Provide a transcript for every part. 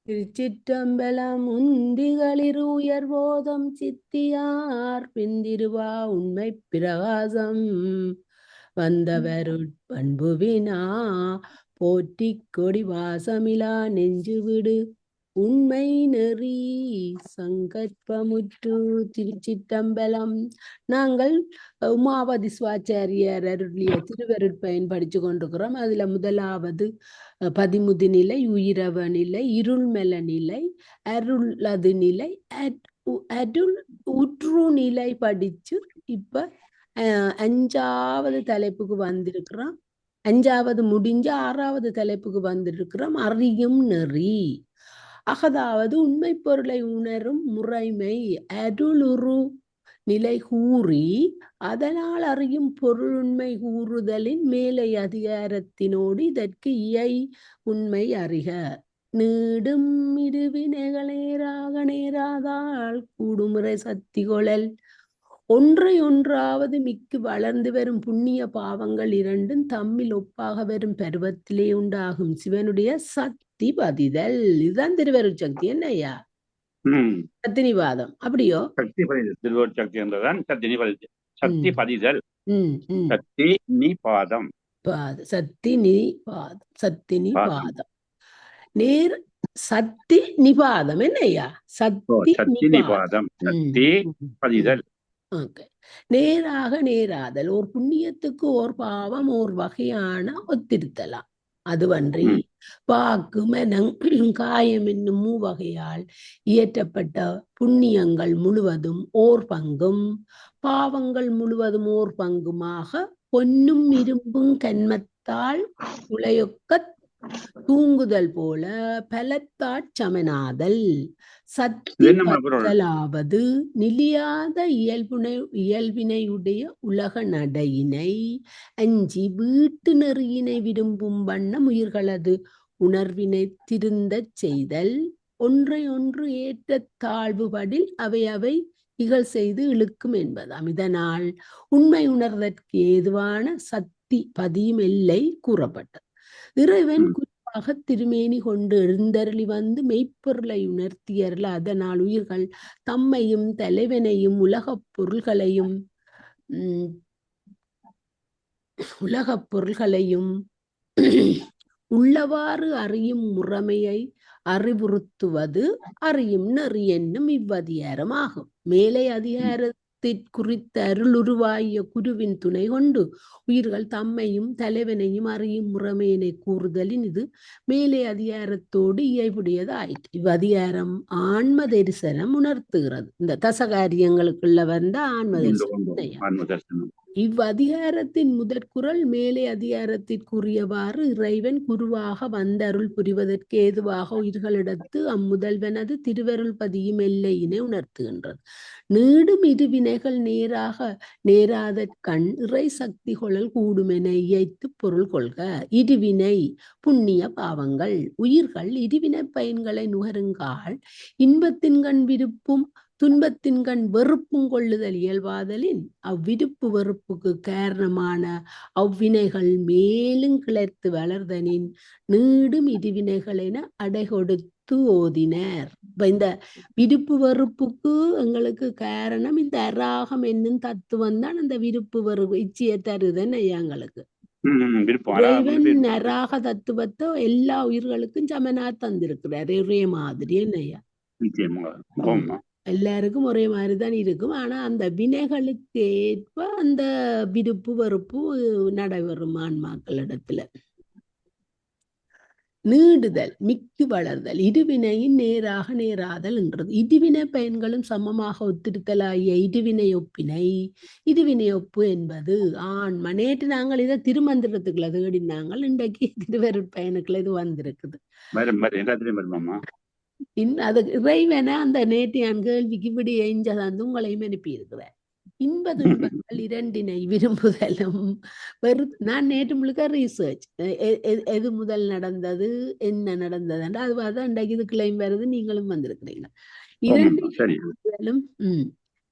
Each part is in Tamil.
திருச்சிற்றம்பலம் உந்திகளிர் உயர்வோதம் சித்தியார் பிந்திருவா உண்மை பிரகாசம் வந்தவருட் பண்புவினா போற்றிக் கொடி வாசமிலா நெஞ்சு விடு உண்மை நெறி சங்கற்பமுற்று. திருச்சிற்றம்பலம். நாங்கள் உமாபதி சிவாச்சாரியர் அருளிய திருவருட்பயன் படிச்சு கொண்டிருக்கிறோம். அதுல முதலாவது பதிமுது நிலை, உயிரவ நிலை, இருள்மெல நிலை, அருளது நிலை, அருள் உற்று நிலை படிச்சு இப்ப 5வது தலைப்புக்கு வந்திருக்கிறோம். 5வது முடிஞ்ச 6வது தலைப்புக்கு வந்திருக்கிறோம். அறியும் நெறி. அகதாவது உண்மை பொருளை உணரும் முறைமை அருளுரு நிலை கூறி அதனால் அறியும் பொருளுண்மை கூறுதலின் மேலை அதிகாரத்தினோடு இதற்கு இயை உண்மை அறிக. நீடும் இருவினைகள் நேராதால் கூடுமுறை சக்தி கொளல் ஒன்றை ஒன்றாவது மிக்கு வளர்ந்து வரும் புண்ணிய பாவங்கள் இரண்டும் தம்மில் ஒப்பாக வரும் பருவத்திலே உண்டாகும் சிவனுடைய சக்தி பதிதல். இதுதான் திருவருட் சக்தி. என்னையா சக்தி நிவாதம்? அப்படியோ சக்தி பதிதல் திருவருட் சக்தி என்றுதான் சக்தி நிவாதம். சக்தி பதிதல், சக்தி நிபாதம், சக்தி நிபாதம், சக்தி நிபாதம், நேர் சக்தி நிபாதம். என்னையா சக்தி நிபாதம், சக்தி பதிதல். நேராக நேராதல். ஓர் புண்ணியத்துக்கு ஓர் பாவம் ஓர் வகையான ஒத்திருத்தலாம். அதுவன்றி வாக்கு மனம் காயம் என்னும் மூவகையால் இயற்றப்பட்ட புண்ணியங்கள் முழுவதும் ஓர் பங்கும் பாவங்கள் முழுவதும் ஓர் பங்குமாக பொன்னும் இரும்பும் கன்மத்தால் உலையொக்க தூங்குதல் போல பலத்தாற் சமனாதல். சக்தி பற்றலாவது நிலியாத இயல்பினையுடைய உலக நடையினை அஞ்சி வீட்டு நெறியினை விரும்பும் வண்ணம் உயிர்களது உணர்வினை திருந்தச் செய்தல். ஒன்றை ஒன்று ஏற்ற தாழ்வுபடில் அவை இகழ் செய்து இழுக்கும் என்பதாம். இதனால் உண்மை உணர்வதற்கு ஏதுவான சக்தி பதியும் எல்லை கூறப்பட்டது. இறைவன் குறிப்பாக திருமேனி கொண்டு எழுந்தருளி வந்து மெய்ப்பொருளை உணர்த்தியர்ல. அதனால் உயிர்கள் தம்மையும் தலைவனையும் உலகப் பொருள்களையும் உள்ளவாறு அறியும் முறைமையை அறிவுறுத்துவது அறியும் நெறி என்னும் இவ்வதிகாரமாகும். மேலே அதிகாரத்திற்குறித்த அருளுருவாகிய குருவின் துணை கொண்டு உயிர்கள் தம்மையும் தலைவனையும் அறியும் முறைமையினை கூறுதலின் இது மேலே அதிகாரத்தோடு இயைபுடையது ஆயிற்று. இவ்வதிகாரம் ஆன்ம தரிசனம் உணர்த்துகிறது. இந்த தசகாரியங்களுக்குள்ள வந்த ஆன்ம தரிசனம். இவ்வதிகாரத்தின் முதற்குறள் மேலே அதிகாரத்திற்குரியவாறு இறைவன் குருவாக வந்த அருள் புரிவதற்கு ஏதுவாக உயிர்களிடத்து அம்முதல்வனது திருவருள் பதியும் எல்லையினை உணர்த்துகின்றது. நீடும் இருவினைகள் நேராத கண் இறை சக்தி கொள்ளல் கூடுமென இயைத்து பொருள் கொள்க. இருவினை புண்ணிய பாவங்கள். உயிர்கள் இருவினை பயன்களை நுகருங்கால் இன்பத்தின் கண் விருப்பும் துன்பத்தின் கண் வெறுப்பும் கொள்ளுதல் இயல்பாதலின் அவ்விருப்பு வெறுப்புக்கு காரணமான அவ்வினைகள் மேலும் கிளர்த்து வளர்தனின் நீடும் இருவினைகள் என அடைகொடுத்து ஓதினர். இந்த விருப்பு வெறுப்புக்கு எங்களுக்கு காரணம் இந்த அராகம் என்னும் தத்துவம் தான். அந்த விருப்பு வெறுப்பு இச்சையை தருதன் எங்களுக்கு. இறைவன் அராக தத்துவத்தை எல்லா உயிர்களுக்கும் சமனா தந்திருக்கிறார். ஒரே மாதிரி என்னையா எல்லாருக்கும் ஒரே மாதிரிதான் இருக்கும். ஆனா அந்த வினைகளுக்கு ஏற்ப அந்த விருப்பு வெறுப்பு நடைபெறும் ஆன்மாக்களிடத்துல. நீடுதல் மிக்கு வளர்தல் இருவினையின் நேராக நேராதல் என்றது. இருவினை பயன்களும் சமமாக ஒத்திருத்தலாகிய இருவினை ஒப்பினை இருவினை ஒப்பு என்பது ஆன்மா. நேற்று நாங்கள் இதை திருமந்திரத்துக்குள்ள தேடினாங்கள். இன்றைக்கு திருவருட்பயனுக்குள்ள இது வந்திருக்குது. அது இறைவனை அந்த நேற்றையான் கேள்விக்கு விடி எஞ்சதான் உங்களையும் அனுப்பி இருக்கிறேன். இன்ப துன்பங்கள் இரண்டினை விரும்புதலும் நான் நேற்று முழுக்க ரீசர்ச் எது முதல் நடந்தது என்ன நடந்தது அதுதான் இன்றைக்கு இது கிளைம் வருது. நீங்களும் வந்திருக்கிறீங்க.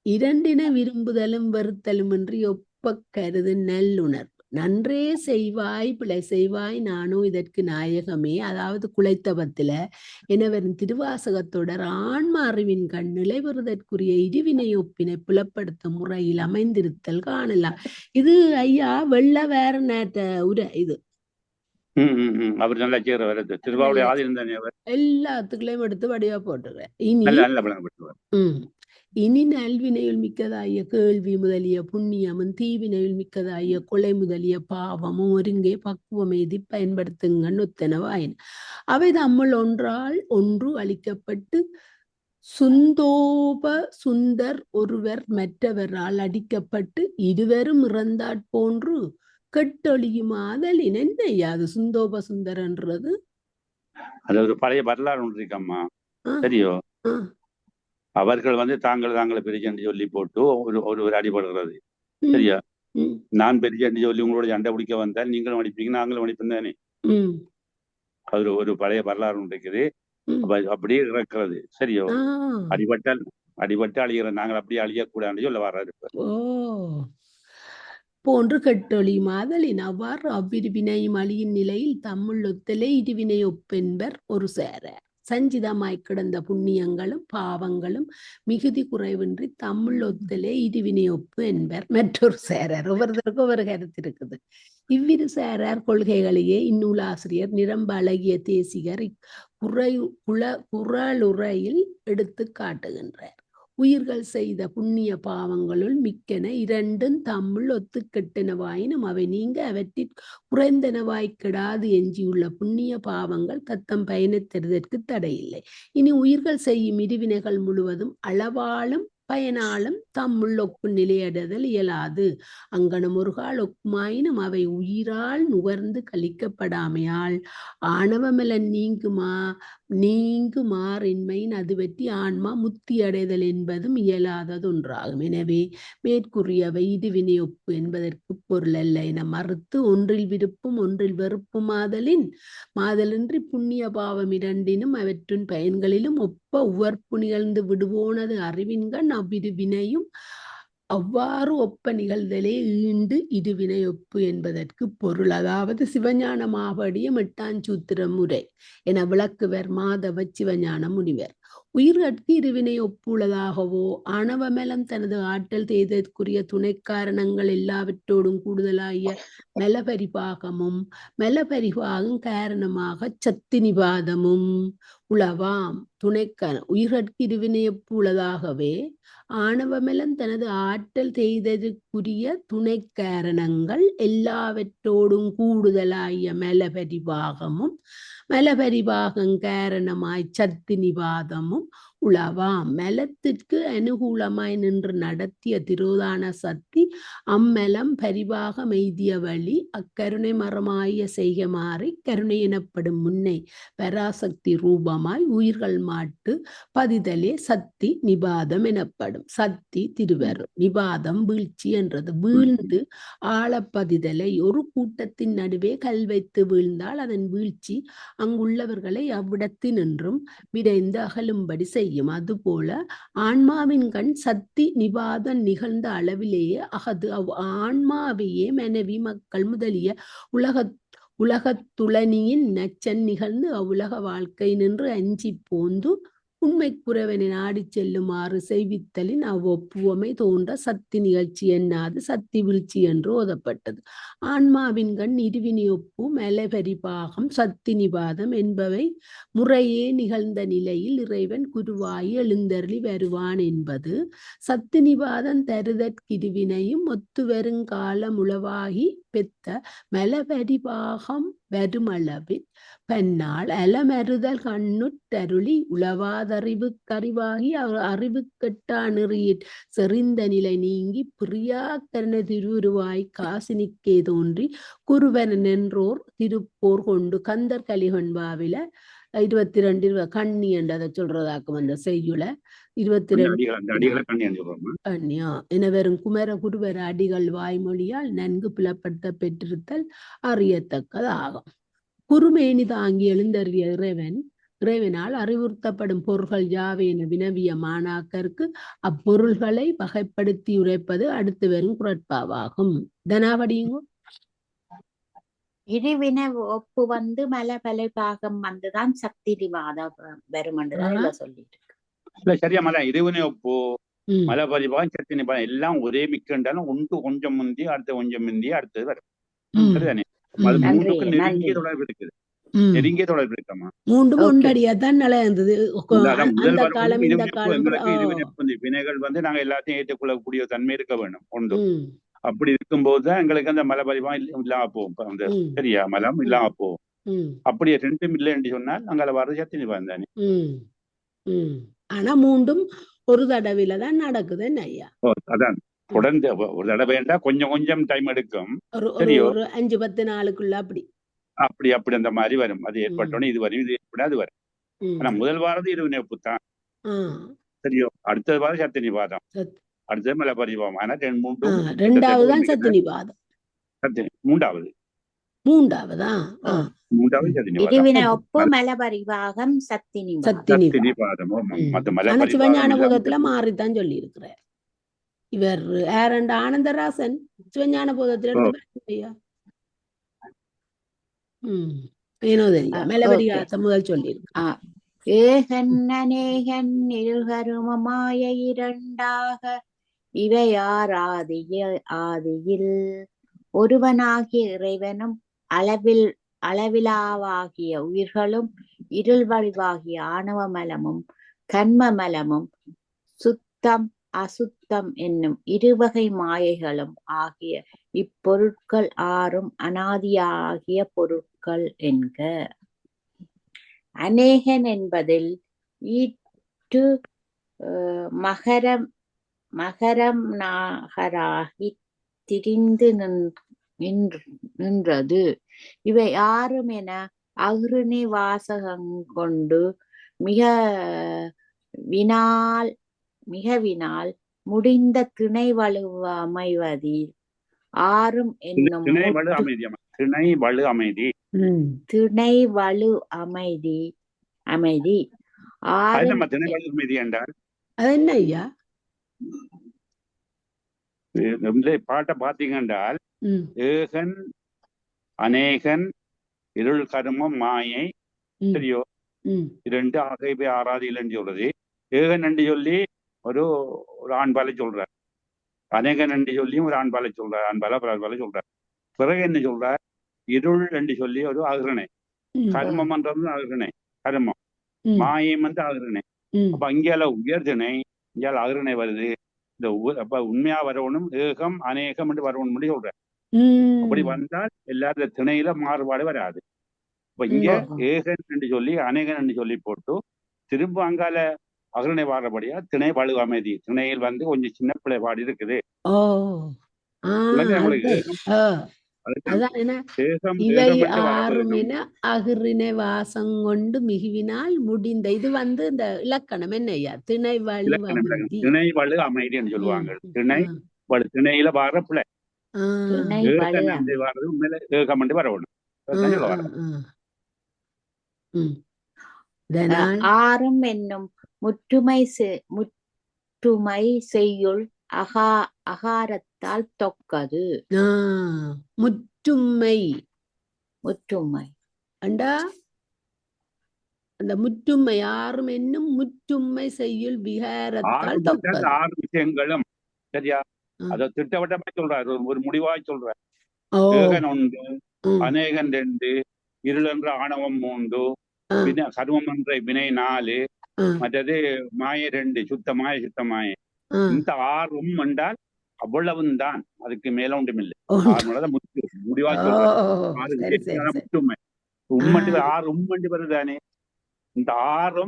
இரண்டினை விரும்புதலும் வெறுத்தலும் என்று ஒப்ப கருது நல்லுணர்வு. நன்றே செய்வாய் பிழை செய்வாய் நானோ இதற்கு நாயகமே. அதாவது குலைத்தவத்தில எனவரின் திருவாசகத்தொடர் ஆன்ம அறிவின் கண் நிலைவருதற்குரிய இடிவினை ஒப்பினை புலப்படுத்தும் முறையில் அமைந்திருத்தல் காணலாம். இது ஐயா வெள்ள வேற நேற்ற உரை இது. அவர் நல்லா செய்யற வருது திருவாவுடைய ஆதி இருந்தானே அவர் எல்லாத்துக்குள்ளேயும் எடுத்து வடிவா போட்டுறேன். இனி இனி நல்வினையில் மிக்கதாய கேள்வி முதலிய புண்ணியமும் தீவினையில் மிக்கதாய கொலை முதலிய பாவமும் ஒருங்கே பக்குவம் எய்தி பயன்படுத்துங்க நொத்தனவாயின் அவை தம்முள் ஒன்றால் ஒன்று அளிக்கப்பட்டு சுந்தோப சுந்தர் ஒருவர் மற்றவரால் அடிக்கப்பட்டு இருவரும் இறந்தாற் போன்று கெட்டொழியுமாதல் என்னையா அது சுந்தோப சுந்தரன்றது? அது ஒரு பழைய வரலாறு ஒன்று இருக்கம்மா, சரியோ? அவர்கள் தாங்களை பெரிய சொல்லி போட்டு ஒரு அடிபடுகிறது, சரியா? நான் பெரிய சொல்லி உங்களோட சண்டை பிடிக்க வந்தால் நீங்களும் அடிப்பீங்க நாங்களும் அடிப்போம் தானே. அது ஒரு பழைய வரலாறு ஒன்று இருக்குது. அப்படியே இறக்குறது, சரியோ? அடிபட்டு அழிகிற நாங்கள் அப்படியே அழியக்கூடாது சொல்ல வர்றாரு. போன்று கெட்டொழி மாதலின் அவ்வாறு அவ்விருவினையும் அழியின் நிலையில் தம்முள் ஒத்தலே இருவினை ஒப்பென்பர் ஒரு சேர சஞ்சிதமாய் கிடந்த புண்ணியங்களும் பாவங்களும் மிகுதி குறைவின்றி தம்முள் ஒத்தலே இருவினை ஒப்பு என்பர் மற்றொரு சேரர். ஒவ்வொருத்தருக்கும் ஒரு கருத்து இருக்குது. இவ்விரு சேரார் கொள்கைகளையே இந்நூலாசிரியர் நிரம்ப அழகிய தேசிகர் குறளுரையில் எடுத்து காட்டுகின்றார். உயிர்கள் செய்த புண்ணிய பாவங்களுள் மிக்கன இரண்டும் தம்முள் ஒத்து கெட்டனவாயினும் அவை நீங்க அவற்றில் குறைந்தனவாய் கெடாது எஞ்சியுள்ள புண்ணிய பாவங்கள் தத்தம் பயனை தருவதற்கு தடையில்லை. இனி உயிர்கள் செய்யும் இருவினைகள் முழுவதும் அளவாலும் பயனாலும் தம்முள் ஒப்பு நிலையடைதல் இயலாது. அங்கனம் ஒருகால் ஒக்குமாயினும் அவை உயிரால் நுகர்ந்து கழிக்கப்படாமையால் ஆணவமலன் நீங்குமாறின்மையின் அது பற்றி ஆன்மா முத்தி அடைதல் என்பதும் இயலாதது ஒன்றாகும். எனவே மேற்கூறியவை இருவினை ஒப்பு என்பதற்கு பொருள் அல்ல என மறுத்து ஒன்றில் விருப்பும் ஒன்றில் வெறுப்பும் மாதலின்றி புண்ணிய பாவம் இரண்டினும் அவற்றின் பயன்களிலும் ஒப்ப உவர்ப்பு நிகழ்ந்து விடுவோனது அறிவின்கண் அவ்விருவினையும் அவ்வாறு ஒப்ப நிகழ்தலே ஈண்டு இருவினை ஒப்பு என்பதற்கு பொருள். அதாவது சிவஞான மாபடியம் 8ஆம் சூத்திர முறை என விளக்குவர் மாதவ சிவஞான முனிவர். உயிர்கட்கு இருவினை ஒப்புள்ளதாகவோ ஆணவமலம் தனது ஆற்றல் தேய்தற்குரிய துணை காரணங்கள் எல்லாவற்றோடும் கூடுதலாகிய மெலபரிபாகம் காரணமாக சத்தி நிபாதமும் உளவாம். உயிர்கட்கு இருவினை ஒப்பு உள்ளதாகவே ஆணவமலம் தனது ஆற்றல் தேய்தற்குரிய துணை காரணங்கள் எல்லாவற்றோடும் கூடுதலாகிய மெலபரிபாகம் காரணமாய் சத்தி நிபாதமும் உளவாம். மலத்திற்கு அனுகூலமாய் நின்று நடத்திய திரோதான சக்தி அம்மலம் பரிபாக மெய்திய வழி அக்கருணை மரமாய செய்கமாறி கருணை எனப்படும் முன்னை பராசக்தி ரூபமாய் உயிர்கள் மாட்டு பதிதலே சக்தி நிபாதம் எனப்படும். சக்தி திருவரும், நிபாதம் வீழ்ச்சி என்றது. வீழ்ந்து ஆழப்பதிதலை ஒரு கூட்டத்தின் நடுவே கல் வைத்து வீழ்ந்தால் அதன் வீழ்ச்சி அங்குள்ளவர்களை அவ்விடத்தினின்றும் விரைந்து அகலும்படி செய்யும். அதுபோல ஆன்மாவின் கண் சக்தி நிபாதம் நிகழ்ந்த அளவிலேயே அகது ஆன்மாவையே மனைவி மக்கள் முதலிய உலகத்துளனியின் நச்சன் நிகழ்ந்து அவ்வுலக வாழ்க்கை நின்று அஞ்சி போந்து உண்மை குறைவனை நாடி செல்லுமாறு செய்வித்தலின் அவ்வொப்புவமை தோன்ற சக்தி நிகழ்ச்சி என்னாது சக்தி வீழ்ச்சி என்று ஓதப்பட்டது. ஆன்மாவின் கண் இருவினை ஒப்பு மெலபரிபாகம் சக்தி நிபாதம் என்பவை முறையே நிகழ்ந்த நிலையில் இறைவன் குருவாய் எழுந்தருளி வருவான் என்பது. சக்தி நிபாதம் தருதற்கிருவினையும் ஒத்து வருங்காலம் உளவாகி பெத்த மெலபரிபாகம் வருமளவில் பன்னால் அலமறுதல் கண்ணுற்றருளி உளவாதறிவு கறிவாகி அறிவு கெட்டா நெறியிற் செறிந்த நிலை நீங்கி பிரியா கருண திருவுருவாய் காசினிக்கே தோன்றி குருவன் என்றோர் திருப்போர் கொண்டு கந்தர் கலிகொன்பாவில 22 கண்ணி என்றதை சொல்றதாக்கும் அந்த செய்யுள 22 எனவரும் குமர குருவர அடிகள் வாய்மொழியால் நன்கு புலப்படுத்த பெற்றிருத்தல் அறியத்தக்கதாகும். குருமேனி தாங்கி எழுந்தறிய இறைவனால் அறிவுறுத்தப்படும் பொருள்கள் யாவை என வினவிய மாணாக்கருக்கு அப்பொருள்களை வகைப்படுத்தி உரைப்பது அடுத்து வரும் குரட்பாவாகும். தனாவடியுங்கோ. இருவினை ஒப்பு வந்து மலபலை பாகம் வந்துதான் சக்தி நிவாதம் வருமென்றுதான் இல்ல சொல்லிட்டு இல்ல சரியா மலை இருவினை ஒப்பு மலை பரிபாகம் சக்தி நிபாதம் எல்லாம் ஒரே மிக்கண்டாலும் ஒன்று கொஞ்சம் முந்தி அடுத்த கொஞ்சம் முந்தி அடுத்தது வரும் சரிதானே அது மூன்றுக்கும் நெருங்கிய தொடர்பு இருக்குது நெருங்கிய தொடர்பு இருக்கமா மூன்று ஒன்றடியாதான் நல்லா இருந்தது அந்த காலம் இந்த காலம் வினைகள் வந்து நாங்க எல்லாத்தையும் ஏற்றுக்கொள்ளக்கூடிய தன்மை இருக்க வேணும் ஒன்று அப்படி இருக்கும்போதுதான் எங்களுக்கு அந்த மலை பரிபாகம் இல்லாம போகும் அந்த சரியா மலம் இல்லாம போகும் அப்படியே ரெண்டும் இல்லை என்று சொன்னால் அங்கே வர சக்தி நிபாதம் தானே ஆனா மூண்டும் ஒரு தடவையில தான் நடக்குது ஐயா அதான் தொடர்ந்து ஒரு தடவை கொஞ்சம் கொஞ்சம் டைம் எடுக்கும் ஒரு 5-10 நாளுக்குள்ள அப்படி அப்படி அந்த மாதிரி வரும் அது ஏற்பட்டோன்னு இது வரும் இது ஏற்படாது வரும் ஆனா முதல் வாரது இருவினை ஒப்பு தான் சரியோ அடுத்தது வாரம் சக்தி நிபாதம் அடுத்தது மலை பரிபாகம் ஆனா ரெண்டாவது தான் சக்தி நிபாதம் மூன்றாவதா இருவினை ஒப்பு மலபரிபாகம் சக்தி நிபாதம் சிவஞான போதத்துல மாறித்தான் சொல்லி இருக்கிறார் இவர் ஆனந்தராசன் சிவஞான போதத்துல ஏனோ தெரியல மலபரிபாகத்தை முதல் சொல்லி இருக்கார் ஏகன் அநேகன் இருகருமமாய இரண்டாக இவையார் ஆதியில் ஒருவனாகிய இறைவனும் அளவிலாவாகிய உயிர்களும் இருள் வடிவாகிய ஆணவ மலமும் கண்ம மலமும் சுத்தம் அசுத்தம் என்னும் இருவகை மாயைகளும் ஆகிய இப்பொருட்கள் ஆறும் அனாதியாகிய பொருட்கள் என்க. அநேகன் என்பதில் ஈட்டு மகரம் நாகராகி திரிந்து நின்றது. இவை ஆறும் என அகிருணி வாசகங்கொண்டு மிக வினால் முடிந்த திணை வலுவ அமைவதில் ஆறும் என்னும் திணை வலு அமைதி என்ன ஐயா பாட்டை பாத்தீங்கன்றால் ஏகன் அநேகன் இருள் கருமம் மாயை சரியோ இரண்டு ஆகைவை ஆராதில்லைன்னு சொல்றது. ஏகன் என்று சொல்லி ஒரு ஆண்பாலை சொல்றார், அநேகன் என்று சொல்லியும் ஒரு ஆண்பாலை சொல்றார், ஆண்பாலை பரவாலை சொல்றார். பிறகு என்ன சொல்றார், இருள் என்று சொல்லி ஒரு அகிரணை, கர்மம் என்றது அகிரணை, கர்மம் மாயம் வந்து அகிரணை. அப்ப அங்கேயால உயர்திணை இங்கேயால அகிரணை வருது. இந்த அப்ப உண்மையா வரவனும் ஏகம் அநேகம் என்று வரவணும் சொல்லி சொல்ற. அப்படி வந்தால் எல்லாரும் திணையில மாறுபாடு வராது. இப்ப இங்க ஏகன் என்று சொல்லி அநேகன் என்று சொல்லி போட்டு திரும்ப அங்கால அகிரணை வாடுறபடியா திணை வலு அமைதி. திணையில் வந்து கொஞ்சம் சின்ன பிள்ளைபாடு இருக்குது. அகிரினை வாசம் கொண்டு மிகுவினால் முடிந்த இது வந்து இந்த இலக்கணம் என்னையா திணை வலு அமைதின்னு சொல்லுவாங்க. திணையில வார பிள்ளை வரணும். ஆறும் என்னும் முற்றுமை செய்யுள் அகாரத்தால் தொக்கது. முற்றுமை அண்டா அந்த முற்றுமை ஆறும் என்னும் முற்றுமை செய்யுள் விகாரத்தால் தொக்கது. 6 விஷயங்களும் சரியா அத திட்டவட்டமா சொல்றாரு, ஒரு முடிவாய் சொல்றாரு. ஏகன் 1, அநேகன் 2, இருள் என்ற ஆணவம் 3, கர்மம் என்ற வினை 4, மற்றது மாய 2, சுத்தமாய சுத்தமாய. இந்த 6 என்றால் அவ்வளவும் தான், அதுக்கு மேல ஒன்றும் இல்லை. 6 முடிவா சொல்றாரு. முற்றுமை உம்மண்டி 6 உம்மண்டி வருதானே. இந்த 6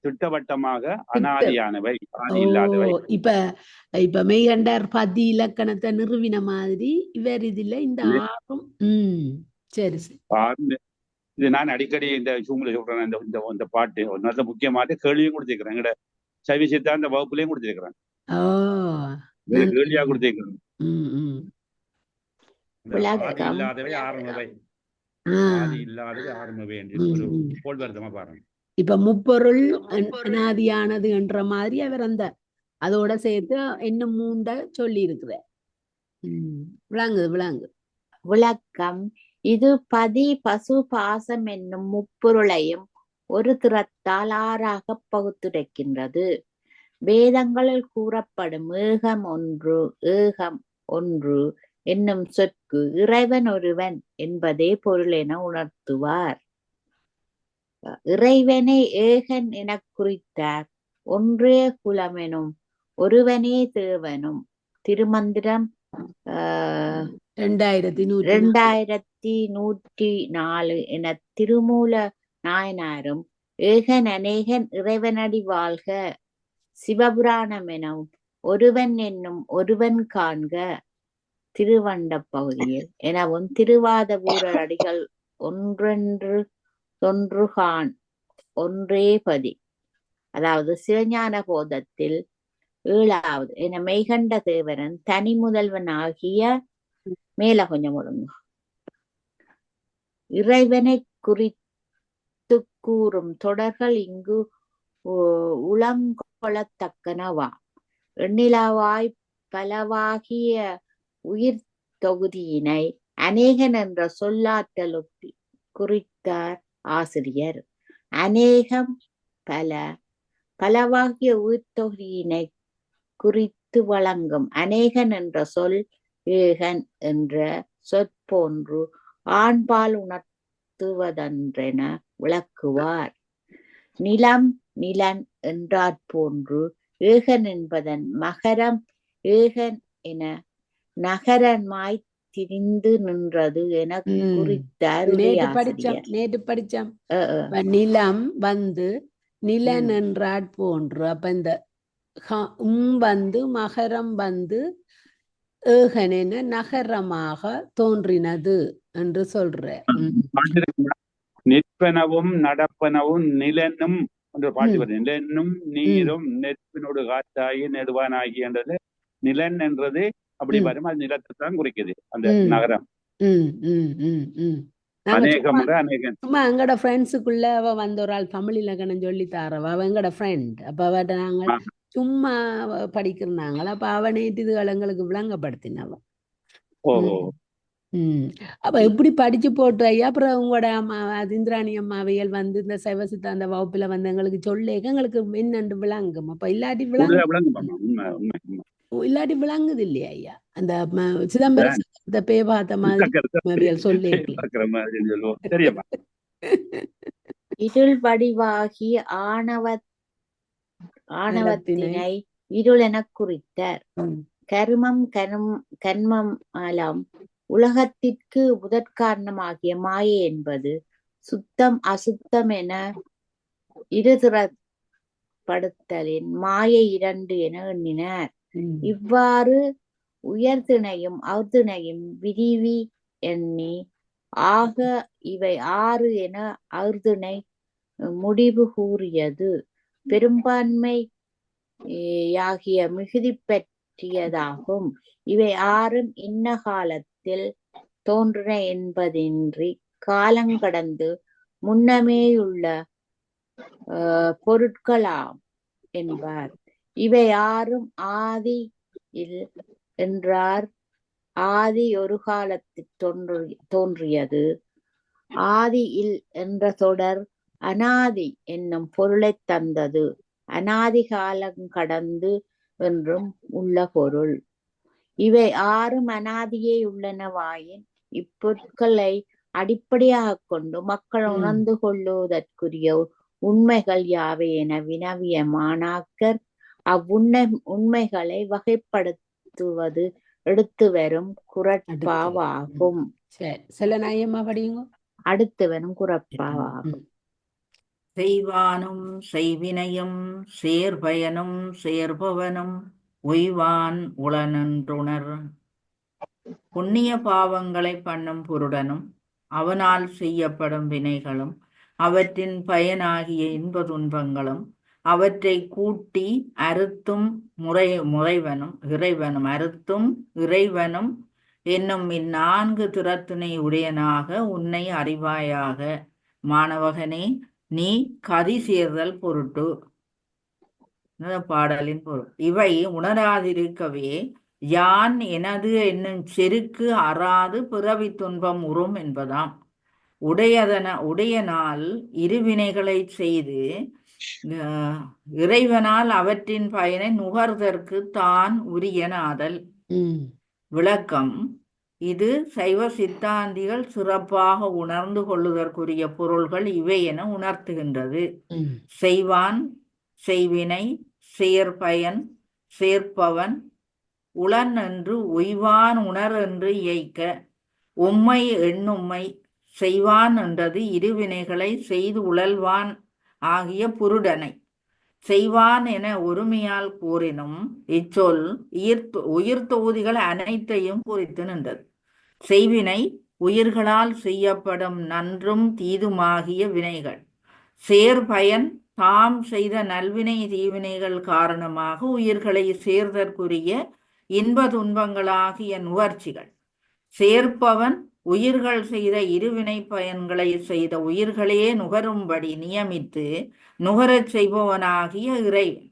திட்டவட்டமாக அனாதியானவை, ஆதி இல்லாதவை. இப்ப மெய்கண்டார் பதி இலக்கணத்தை நிறுவின மாதிரி இவர் இதுல இந்த 6 சரி சரி. இது நான் அடிக்கடி இந்த சூழ்நிலை சொல்றேன். இந்த பாட்டு ஒரு நல்ல முக்கியமான கேள்வியும் கொடுத்திருக்கிறேன். எங்கட சைவ சித்தாந்த வகுப்புலையும் கொடுத்திருக்கிறேன். கேள்வியா கொடுத்திருக்கிறேன். இல்லாதவை ஆரம்பவை, ஆதி இல்லாதவை ஆரம்பவை என்று ஒரு போல்வர்த்தமா பாருங்க. இப்ப முப்பொருள் அனாதியானது என்ற மாதிரி அவர் அந்த அதோட சேர்த்து இன்னும் 3 சொல்லி இருக்கிறார். விளங்கு விளக்கம் இது பதி பசு பாசம் என்னும் முப்பொருளையும் ஒரு திறத்தால் ஆறாகப் பகுத்துரைக்கின்றது. வேதங்களில் கூறப்படும் ஏகம் ஒன்று என்னும் சொற்கு இறைவன் ஒருவன் என்பதே பொருள் என உணர்த்துவார். இறைவனை ஏகன் எனக் குறித்தார். ஒன்றே குலமெனும் ஒருவனே தேவனும். திருமந்திரம் 2104 என திருமூல நாயனாரும் ஏகன் அநேகன் இறைவனடி வாழ்க சிவபுராணம் எனும் ஒருவன் என்னும் ஒருவன் காண்க திருவண்ட பகுதியில் எனவும் திருவாதவூரர் அடிகள் ஒன்றென்று ஒன்றே பதி, அதாவது சிவஞான போதத்தில் 7வது என மெய்கண்ட தேவரன் தனி முதல்வன் ஆகிய மேல கொஞ்சம் ஒழுங்கு இறைவனை குறித்து கூறும் தொடர்கள் இங்கு உளங்கொள்ளத்தக்கனவா. எண்ணிலவாய் பலவாகிய உயிர் தொகுதியினை அநேகன் என்ற சொல்லாற்றலுக்கு குறித்தார் ஆசிரியர். அநேகம் பலவாகிய உயிர் தொகுதியினை குறித்து வழங்கும் அநேகன் என்ற சொல் ஏகன் என்ற சொற்போன்று ஆண்பால் உணர்த்துவதென்றென விளக்குவார். நிலம் நிலன் என்றாற் போன்று ஏகன் என்பதன் மகரம் ஏகன் என நகரமாய் திரிந்து நின்றது என குறித்தார். நேற்று படிச்சோம் நிலம் வந்து நிலன் என்றாற் போன்று. அப்ப இந்த வந்து மகரம் வந்து ஏகன் என நகரமாக தோன்றினது என்று சொல்ற. நிற்பனவும் நடப்பனவும் நிலனும் என்று பாட்டு வருது. நிலனும் நீரும் நெற்பினோடு காற்றாகி நெடுவானாகி என்றது நிலன் என்றது அப்படி வரும். அது நிலத்தை தான் குறிக்குது அந்த நகரம். சும்மா எங்கட ஃப்ரெண்ட்ஸுக்குள்ள அவ வந்த ஒரு ஆள் தமிழ் இலக்கணம் சொல்லி தாரவா, அவ எங்கட ஃப்ரெண்ட். அப்ப அவட்ட நாங்க சும்மா படிக்கிறாங்களா, அப்ப அவ நேற்று இதுகள் எங்களுக்கு விளங்கப்படுத்தினவ. அப்ப எப்படி படிச்சு போட்டு ஐயா. அப்புறம் உங்களோட அம்மா இந்திராணி அம்மாவையல் வந்து இந்த சைவ சித்தாந்த வகுப்புல வந்து எங்களுக்கு சொல்லேக்க எங்களுக்கு என்னண்டு விளங்கும். அப்ப இல்லாட்டி விளங்குது இல்லையா ஐயா? அந்த சிதம்பரம் பேய் பார்த்த மாதிரி சொல்லே இருள் வடிவாகி ஆணவத்தினை இருள் என குறித்தார். கர்மம் அலம் உலகத்திற்கு முதற்காரணமாகிய மாயை என்பது சுத்தம் அசுத்தம் என இருதிறப்படுத்தலின் மாயை 2 என எண்ணினார். இவ்வாறு உயர்திணையும் அவுர்திணையும் விரிவி எண்ணி ஆக இவை 6 என அவுர்திணை முடிவு கூறியது. பெரும்பான்மையாகிய மிகுதி பற்றியதாகும். இவை 6ம் இன்ன காலத்தில் தோன்றின என்பதின்றி காலங்கடந்து முன்னமேயுள்ள பொருட்களாம் என்பார். இவை 6ம் ஆதி என்றார். ஆதி ஒரு காலத்தில் தோன்றியது. ஆதி என்ற தொடர் அனாதி என்னும் பொருளை தந்தது. அனாதி காலம் கடந்து என்றும் உள்ள பொருள். இவை 6ம் அனாதியே உள்ளனவாயின் இப்பொருட்களை அடிப்படையாக கொண்டு மக்கள் உணர்ந்து கொள்ளுவதற்குரிய உண்மைகள் யாவை என வினவிய மாணாக்கர் உண்மைகளை வகைப்படுத்துவது எடுத்து வரும் குறட்பாவாகும். அடுத்து வரும் குறட்பாவாகும். செய்வானும் செய்வினையும் சேர்பயனும் சேர்பவனும் உய்வான் உளனென்றுணர். புண்ணிய பாவங்களை பண்ணும் புருடனும் அவனால் செய்யப்படும் வினைகளும் அவற்றின் பயனாகிய இன்ப துன்பங்களும் அவற்றை கூட்டி அறுத்தும் இறைவனும் என்னும் இந்நான்கு திறத்தினை உடையனாக உன்னை அறிவாயாக. மாணவகனே, நீ கதி சேர்தல் பொருட்டு பாடலின் பொருள். இவை உணராதிருக்கவே யான் எனது என்னும் செருக்கு அறாது பிறவி துன்பம் உறும் என்பதாம். உடையனால் இருவினைகளைச் செய்து இறைவனால் அவற்றின் பயனை நுகர்தற்கு தான் உரியனாதல். விளக்கம்: இது சைவ சித்தாந்திகள் சிறப்பாக உணர்ந்து கொள்ளுதற்குரிய பொருள்கள் இவை என உணர்த்துகின்றது. செய்வான், செய்வினை, செயற்பயன், சேர்ப்பவன், உளன் என்று உய்வான் உணர் என்று இயைக்க, உம்மை எண்ணும்மை செய்வான் என்றது இருவினைகளை செய்து உழல்வான் ஆகிய புருடனை. செய்வான் என ஒருமையால் கூறினும் இச்சொல் உயிர் தொகுதிகள் அனைத்தையும் குறித்து நின்றது. செய்வினை உயிர்களால் செய்யப்படும் நன்றும் தீதுமாகிய வினைகள். சேர்பயன் தாம் செய்த நல்வினை தீவினைகள் காரணமாக உயிர்களை சேர்தற்குரிய இன்ப துன்பங்களாகிய நுகர்ச்சிகள். சேர்ப்பவன் உயிர்கள் செய்த இருவினை பயன்களை செய்த உயிர்களே நுகரும்படி நியமித்து நுகரச் செய்பவனாகிய இறைவன்.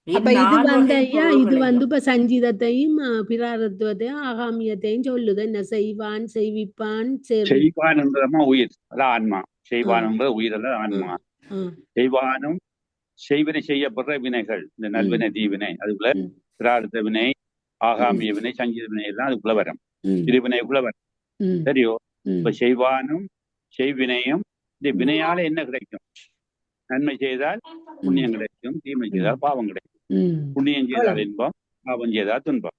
இப்ப சஞ்சீதத்தையும் பிராரத்துவத்தையும் ஆகாமியத்தையும் சொல்லுது. என்ன செய்வான், செய்விப்பான், செய்வான் என்றமா உயிர், அதான் ஆன்மா. செய்வான் என்ற உயிர் அல்ல ஆன்மா. செய்வானும் செய்வினை செய்யப்படுற வினைகள், இந்த நல்வினை தீவினை, அதுக்குள்ள பிரார்த்த வினை, ஆகாமிய வினை, சங்கீத வினை எல்லாம் அதுக்குள்ள வரும். இருவினைக்குள்ள வரும். சரியோ? இப்ப செய்வானும் செய்வினையும் இந்த வினையால என்ன கிடைக்கும்? நன்மை செய்தால் புண்ணியம் கிடைக்கும், தீமை செய்தால் பாவம் கிடைக்கும். புண்ணியம் செய்தால் இன்பம், பாவம் செய்தால் துன்பம்.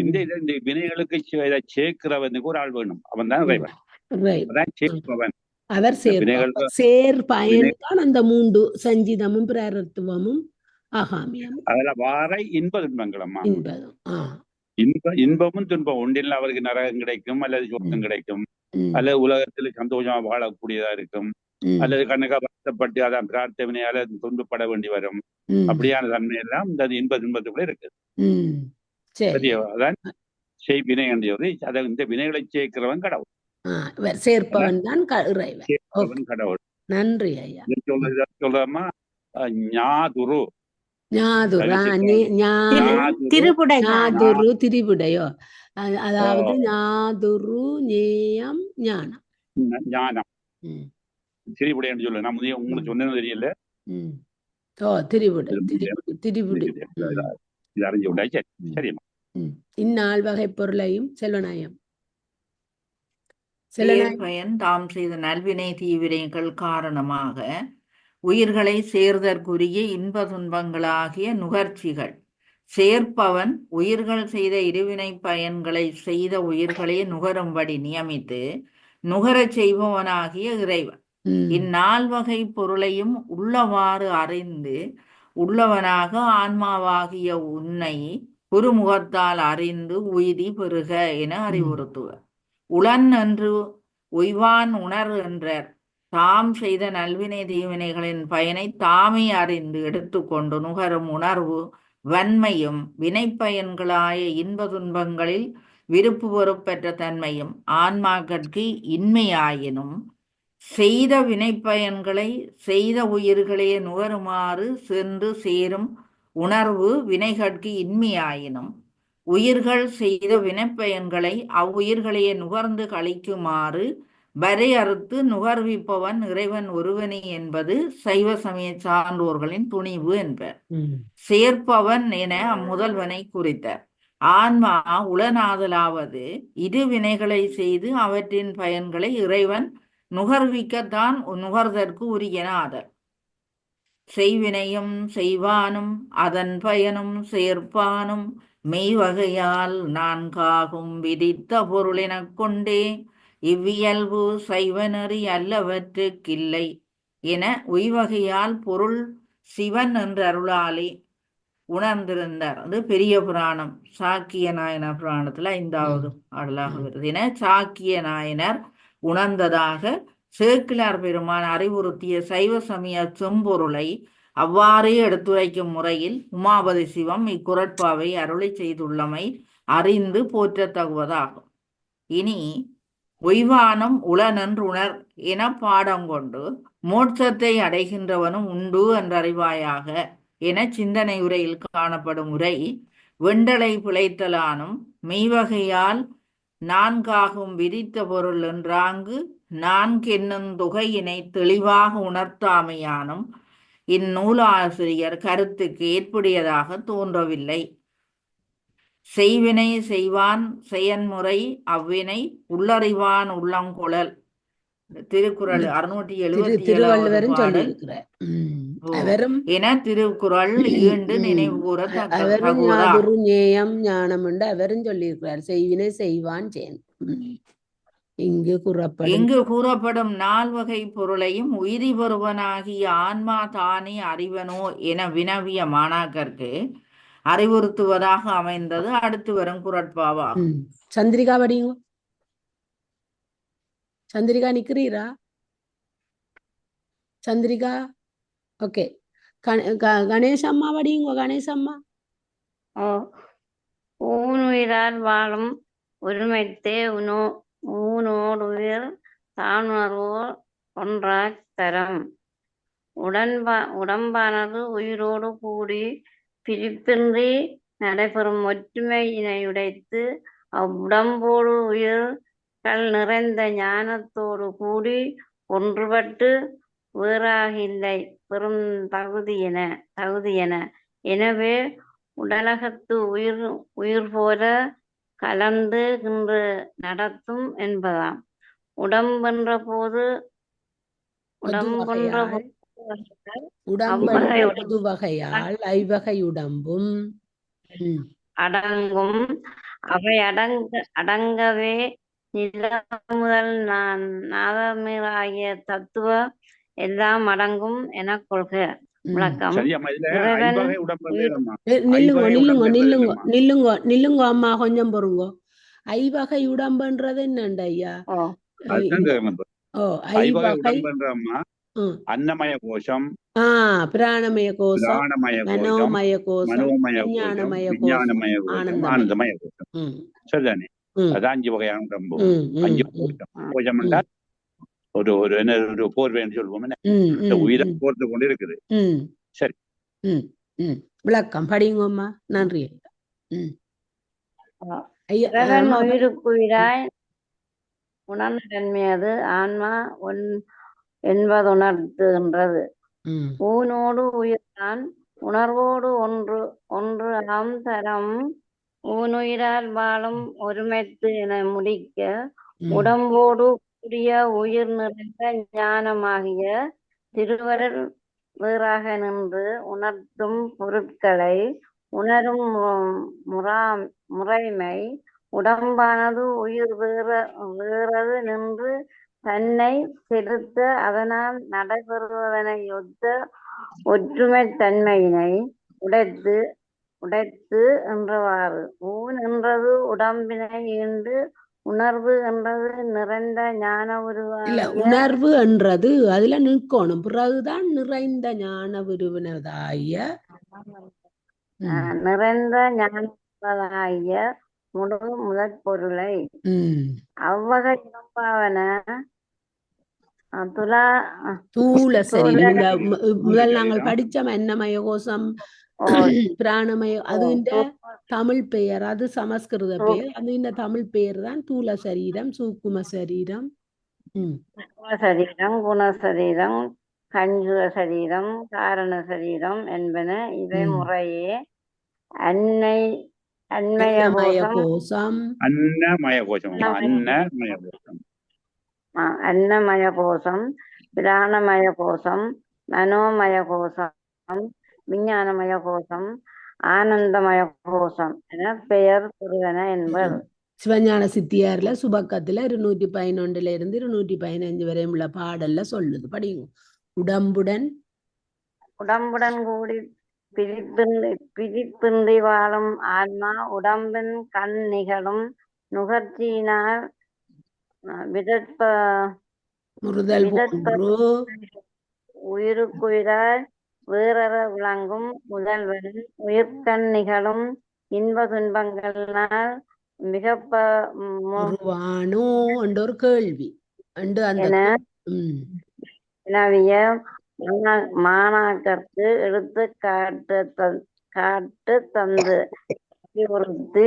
இந்த வினைகளுக்கு சேர்க்கிறவனுக்கு ஒரு ஆள் வேணும். அவன் தான் இறைவன். அதான் சேர்ப்பவன். அவர் சேர்பயன் அந்த மூன்று சஞ்சிதமும் பிராரத்துவமும் ஆகாமியம். அதுல வார இன்ப துன்பங்களம்மா. இன்பமும் துன்பம் ஒன்றில் அவருக்கு நரகம் கிடைக்கும், அல்லது சொர்க்கம் கிடைக்கும், அல்லது உலகத்தில் சந்தோஷமா வாழக்கூடியதா இருக்கும், அல்லது கண்ணுக்கா வருத்தப்பட்டு அதான் பிரார்த்தனையால துன்பப்பட வேண்டி வரும். அப்படியான தன்மை எல்லாம் இந்த இன்ப துன்பத்துக்குள்ள இருக்கு. சரியோ? அதான் செய்வினை என்றது. அதை இந்த வினைகளை சேர்க்கிறவன் கடவுள். சேர்ப்பவன் தான் கடவுள். நன்றி ஐயா. சொல்றமா ஞாதுரு திரிபுடையோ, அதாவது ஞாதுரு ஞேயம் ஞானம். ஞானம் திரிபுடைன்னு சொல்ல நான் உங்களுக்கு சொன்னது தெரியல. இது அறிஞ்சு விட்டாச்சு. சரிம்மா. இந்நாள் வகை பொருளையும் செல்வநாயம் பயன் தாம் செய்த நல்வினை தீவினைகள் காரணமாக உயிர்களை சேர்தற்குரிய இன்ப துன்பங்களாகிய நுகர்ச்சிகள். சேர்ப்பவன் உயிர்கள் செய்த இருவினை பயன்களை செய்த உயிர்களே நுகரும்படி நியமித்து நுகரச் செய்பவனாகிய இறைவன். இந்நால் வகை பொருளையும் உள்ளவாறு அறிந்து உள்ளவனாக ஆன்மாவாகிய உன்னை குருமுகத்தால் அறிந்து உய்தி பெறுக என அறிவுறுத்துவர். உளன் என்று உய்வான் உணர் என்றார். தாம் செய்த நல்வினை தீவினைகளின் பயனை தாமே அறிந்து எடுத்துக்கொண்டு நுகரும் உணர்வு வன்மையும் வினைப்பயன்களாய இன்ப துன்பங்களில் விருப்பு வெறுப்பற்ற தன்மையும் ஆன்மாக்கட்கு இன்மையாயினும் செய்த வினைப்பயன்களை செய்த உயிர்களே நுகருமாறு சென்று சேரும் உணர்வு வினைகட்கு இன்மையாயினும் உயிர்கள் செய்த வினைப்பயன்களை அவ்வுயிர்களையே நுகர்ந்து கழிக்குமாறு வரையறுத்து நுகர்விப்பவன் இறைவன் ஒருவனே என்பது சைவ சமய சான்றோர்களின் துணிவு என்பர். சேர்ப்பவன் என அம்முதல்வனை குறித்தார். ஆன்மா உளநாதலாவது இரு வினைகளை செய்து அவற்றின் பயன்களை இறைவன் நுகர்விக்கத்தான் நுகர்தற்கு உரியனாதல். செய்வினையும் செய்வானும் அதன் பயனும் சேர்ப்பானும் மெய்வகையால் நான்காகும் விதித்த பொருளெனக் கொண்டே இவ்வியல்பு சைவநெறி அல்லவற்றுக்கில்லை என உய்வகையால் பொருள் சிவன் என்ற அருளாலே உணர்ந்திருந்தார். அது பெரிய புராணம், சாக்கிய நாயனார் புராணத்துல 5வது பாடலாக வருது. என சாக்கிய நாயனர் உணர்ந்ததாக சேக்கிழார் பெருமான் அறிவுறுத்திய சைவ சமய செம்பொருளை அவ்வாறே எடுத்துரைக்கும் முறையில் உமாபதி சிவம் இக்குறட்பாவை அருளை செய்துள்ளமை அறிந்து போற்றத்தகுவதாகும். இனி உய்வானும் உளனன்றுணர் என பாடம் கொண்டு மோட்சத்தை அடைகின்றவனும் உண்டு என்றறிவாயாக என சிந்தனை உரையில் காணப்படும் உரை வெண்டலை பிழைத்தலானும் மெய்வகையால் நான்காகும் விரித்த பொருள் என்றாங்கு நான்கென்னும் தொகையினை தெளிவாக உணர்த்தாமையானும் இந்நூலாசிரியர் கருத்துக்கு ஏற்புடையதாக தோன்றவில்லை. செய்வினை செய்வான் செயன்முறை அவ்வினை உள்ளறிவான் உள்ளங்கொளல். திருக்குறள் 677வது திருவள்ளுவரும் பாடல் சொல்லியிருக்கிறார். அவரும் என திருக்குறள் ஈண்டு நினைவு கூற அவரும் தகுவதா. ஞாதுரு ஞேயம் ஞானம் என்று அவரும் சொல்லியிருக்கிறார். செய்வினை செய்வான் செயன். இங்கு கூறப்படும் நால்வகை பொருளையும் உயிரி ஒருவனாகிய ஆன்மா தானே அறிவனோ என வினவிய மாணாக்கருக்கு அறிவுறுத்துவதாக அமைந்தது அடுத்து வரும் குறட்பாவாகும். சந்திரிகா படிங்க. சந்திரிகா நிக்கிறீரா? சந்திரிகா ஓகே. கணேசம்மா படிங்க. கணேசம்மா. ஊனுயிரால் வாழும் ஒருமைத்தே ஊனோடுயிர் தானுணர்வோர் ஒன்றாச் தரம். உடம்பானது உயிரோடு கூடி பிரிப்பின்றி நடைபெறும் ஒற்றுமையினையுடைத்து அவ்வுடம்போடு உயிர்கள் நிறைந்த ஞானத்தோடு கூடி ஒன்றுபட்டு வேறாகில்லை பெரும் தகுதியென. எனவே உடலகத்து உயிர் போல கலந்து இன்று நடத்தும் என்பதாம். உடம்பென்ற போது வகையால் ஐவகை உடம்பும் அடங்கும். அவை அடங்கவே நில முதல் நாதமிராகிய தத்துவ எல்லாம் அடங்கும் என கொள்க. விளக்கம். நில்லுங்க அம்மா, கொஞ்சம் பொறுங்கோ. ஐவகை உடம்புன்றது என்னண்டு ஐயா? அன்னமய கோஷம், பிராணமய கோஷம், மனோமய கோஷம், விஞ்ஞானமய கோஷம், ஆனந்தமய கோஷம். சரிதானே? அது 5 வகையான உடம்பு. 5 கோஷம் என்றால் ஒரு போர்வைன்னு சொல்லுவோம். உயிரை போர்த்து கொண்டு இருக்குது. சரி, விளக்கம் படிங்கம்மா. நன்றி ஐயா. உயிருக்குயிராய் உணர்ந்த தன்மையது ஆன்மா என்பதுணர்த்துகின்றது. ஊனோடு உயிர்தான் உணர்வோடு ஒன்று ஆம் தரம். ஊனுயிரால் வாழும் ஒருமைத்து என முடிக்க உடம்போடு கூடிய உயிர் நிறைந்த ஞானமாகிய திருவருள் வேறாக நின்று உணர்த்தும் பொருட்களை உணரும் முறைமை. உடம்பானது உயிர் வேறது நின்று தன்னை செலுத்த அதனால் நடைபெறுவதனை ஒத்த ஒற்றுமை தன்மையினை உடைத்து என்றவாறு. ஊன் என்றது உடம்பினை ஈண்டு, உணர்வு என்றது நிறைந்த ஞான உணர்வு என்றது அதுல நிற்கணும். பிறகுதான் நிறைந்த ஞான உருவனதாய நிறைந்த ஞானதாய முதற் பொருளை அவ்வகை உடம்பாவன தூள சரீரம். முதல் நாங்கள் படிச்சோம் அன்னமய கோஷம், பிராணமய. அது தமிழ் பெயர், அது சமஸ்கிருத பெயர். அது இந்த தமிழ் பெயர் தான் தூள சரீரம், சூக்கும சரீரம், சரீரம், குணசரீரம், கஞ்சுக சரீரம், காரண சரீரம் என்பன. இவை முறையே அன்னமய கோஷம், அன்னமய கோஷம், பிராணமய கோஷம், மனோமய கோஷம், விஞ்ஞானமய கோஷம், ஆனந்தமய கோஷம் என பெயர் பெறுவன என்பர். சிவஞான சித்தியார்ல சுபக்கத்துல 211 இருந்து 215 வரை உள்ள பாடல்ல சொல்லுது. படிங்க. உடம்புடன் கூடி பிரிப்பின்றி வாழும் ஆன்மா உடம்பின் கண் நிகழும் நுகர்ச்சியினால் உயிருக்குயிராய் வேறற விளங்கும் முதல்வன் உயிர்கண் நிகழும் இன்ப துன்பங்களினால் மிகப்பவானோ என்ற ஒரு கேள்வி வினவிய மாணாக்கருக்கு எடுத்து காட்டு தந்து அறிவுறுத்து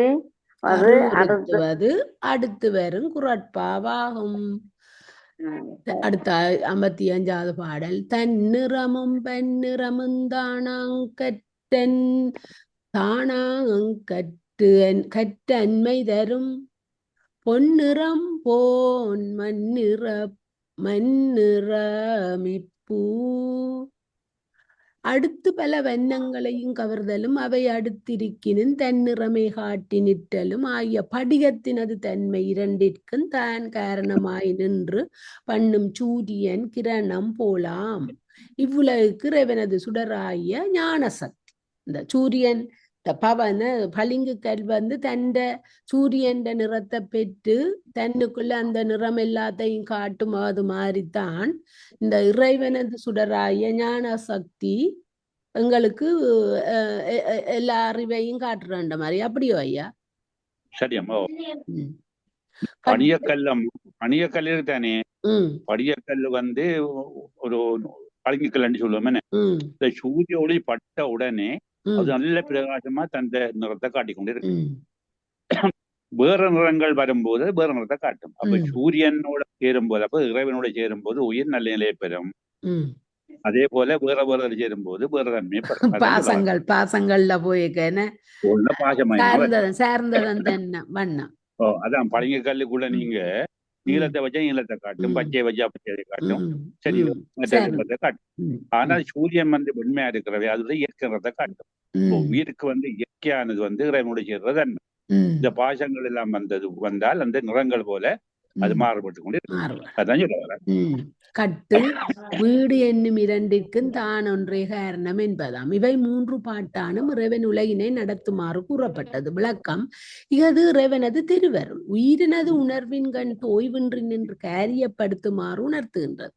அது அடுத்து அறிவுறுத்துவது அடுத்து வரும் குறட்பாவாகும். அடுத்த 55வது பாடல். தன்னிறமும் பன்னிறமும் தானாங்கற்றன் கற்றன்மை தரும் பொன்னிறம் போன் மண்ணிறமிப்பூ. அடுத்து பல வண்ணங்களையும் கவர்தலும் அவை அடுத்திருக்கினும் தன்னிறமை காட்டி நிற்றலும் ஆகிய படிகத்தினது தன்மை இரண்டிற்கும் தான் காரணமாய் நின்று பண்ணும் சூரியன் கிரணம் போலாம். இவ்வுலகுக்கு இறைவனது சுடராகிய ஞான சக்தி. இந்த சூரியன் பவன பளிங்கு கல் தண்ட சூரியன் நிறத்தை பெற்று தன்னுக்குள்ள அந்த நிறம் எல்லாத்தையும் காட்டும். அது மாதிரித்தான் இந்த இறைவனது சுடராய ஞான சக்தி எங்களுக்கு எல்லா அறிவையும் காட்டுறன்ற மாதிரி. அப்படியோ ஐயா? சரியம்மா. பணியக்கல் தானே. படியக்கல் ஒரு பளிங்குக்கல் சொல்லுவோம். இந்த சூரிய ஒளி பட்ட உடனே அது நல்ல பிரகாசமா தந்த நிறத்தை காட்டிக்கொண்டு இருக்கு. வேற நிறங்கள் வரும்போது வேற நிறத்தை காட்டும். அப்ப சூரியனோட சேரும்போது, அப்ப இறைவனோட சேரும்போது உயிர் நல்ல நிலையை பெறும். அதே போல வேற சேரும்போது வேற தன்மையை பெறும். பாசங்கள்ல போயிருக்கேன் அதான் பளிங்கு கல்லுக்குள்ள நீங்க நீளத்தை வச்சா நீளத்தை காட்டும், பச்சையை வச்சா பச்சையை காட்டும், சரியோ மற்றதை காட்டும். ஆனால் சூரியன் வெண்மையா இருக்கிறவை அதுல இயற்கைறதை காட்டும். உயிருக்கு இயற்கையானது இறைவனுடைய சேர்றது. இந்த பாசங்கள் எல்லாம் வந்தால் அந்த நிறங்கள் போல அது மாறுபட்டு கொண்டு அதான் சொல்ல வர. கட்டு வீடு என்னும் இரண்டிற்கும் தான் ஒன்றே காரணம் என்பதாம். இவை 3 பாட்டானும் இறைவன் உலகினை நடத்துமாறு கூறப்பட்டது. விளக்கம். இது இறைவனது திருவருள் உயிரினது உணர்வின் கண் தோய்வின்றி நின்று காரியப்படுத்துமாறு உணர்த்துகின்றது.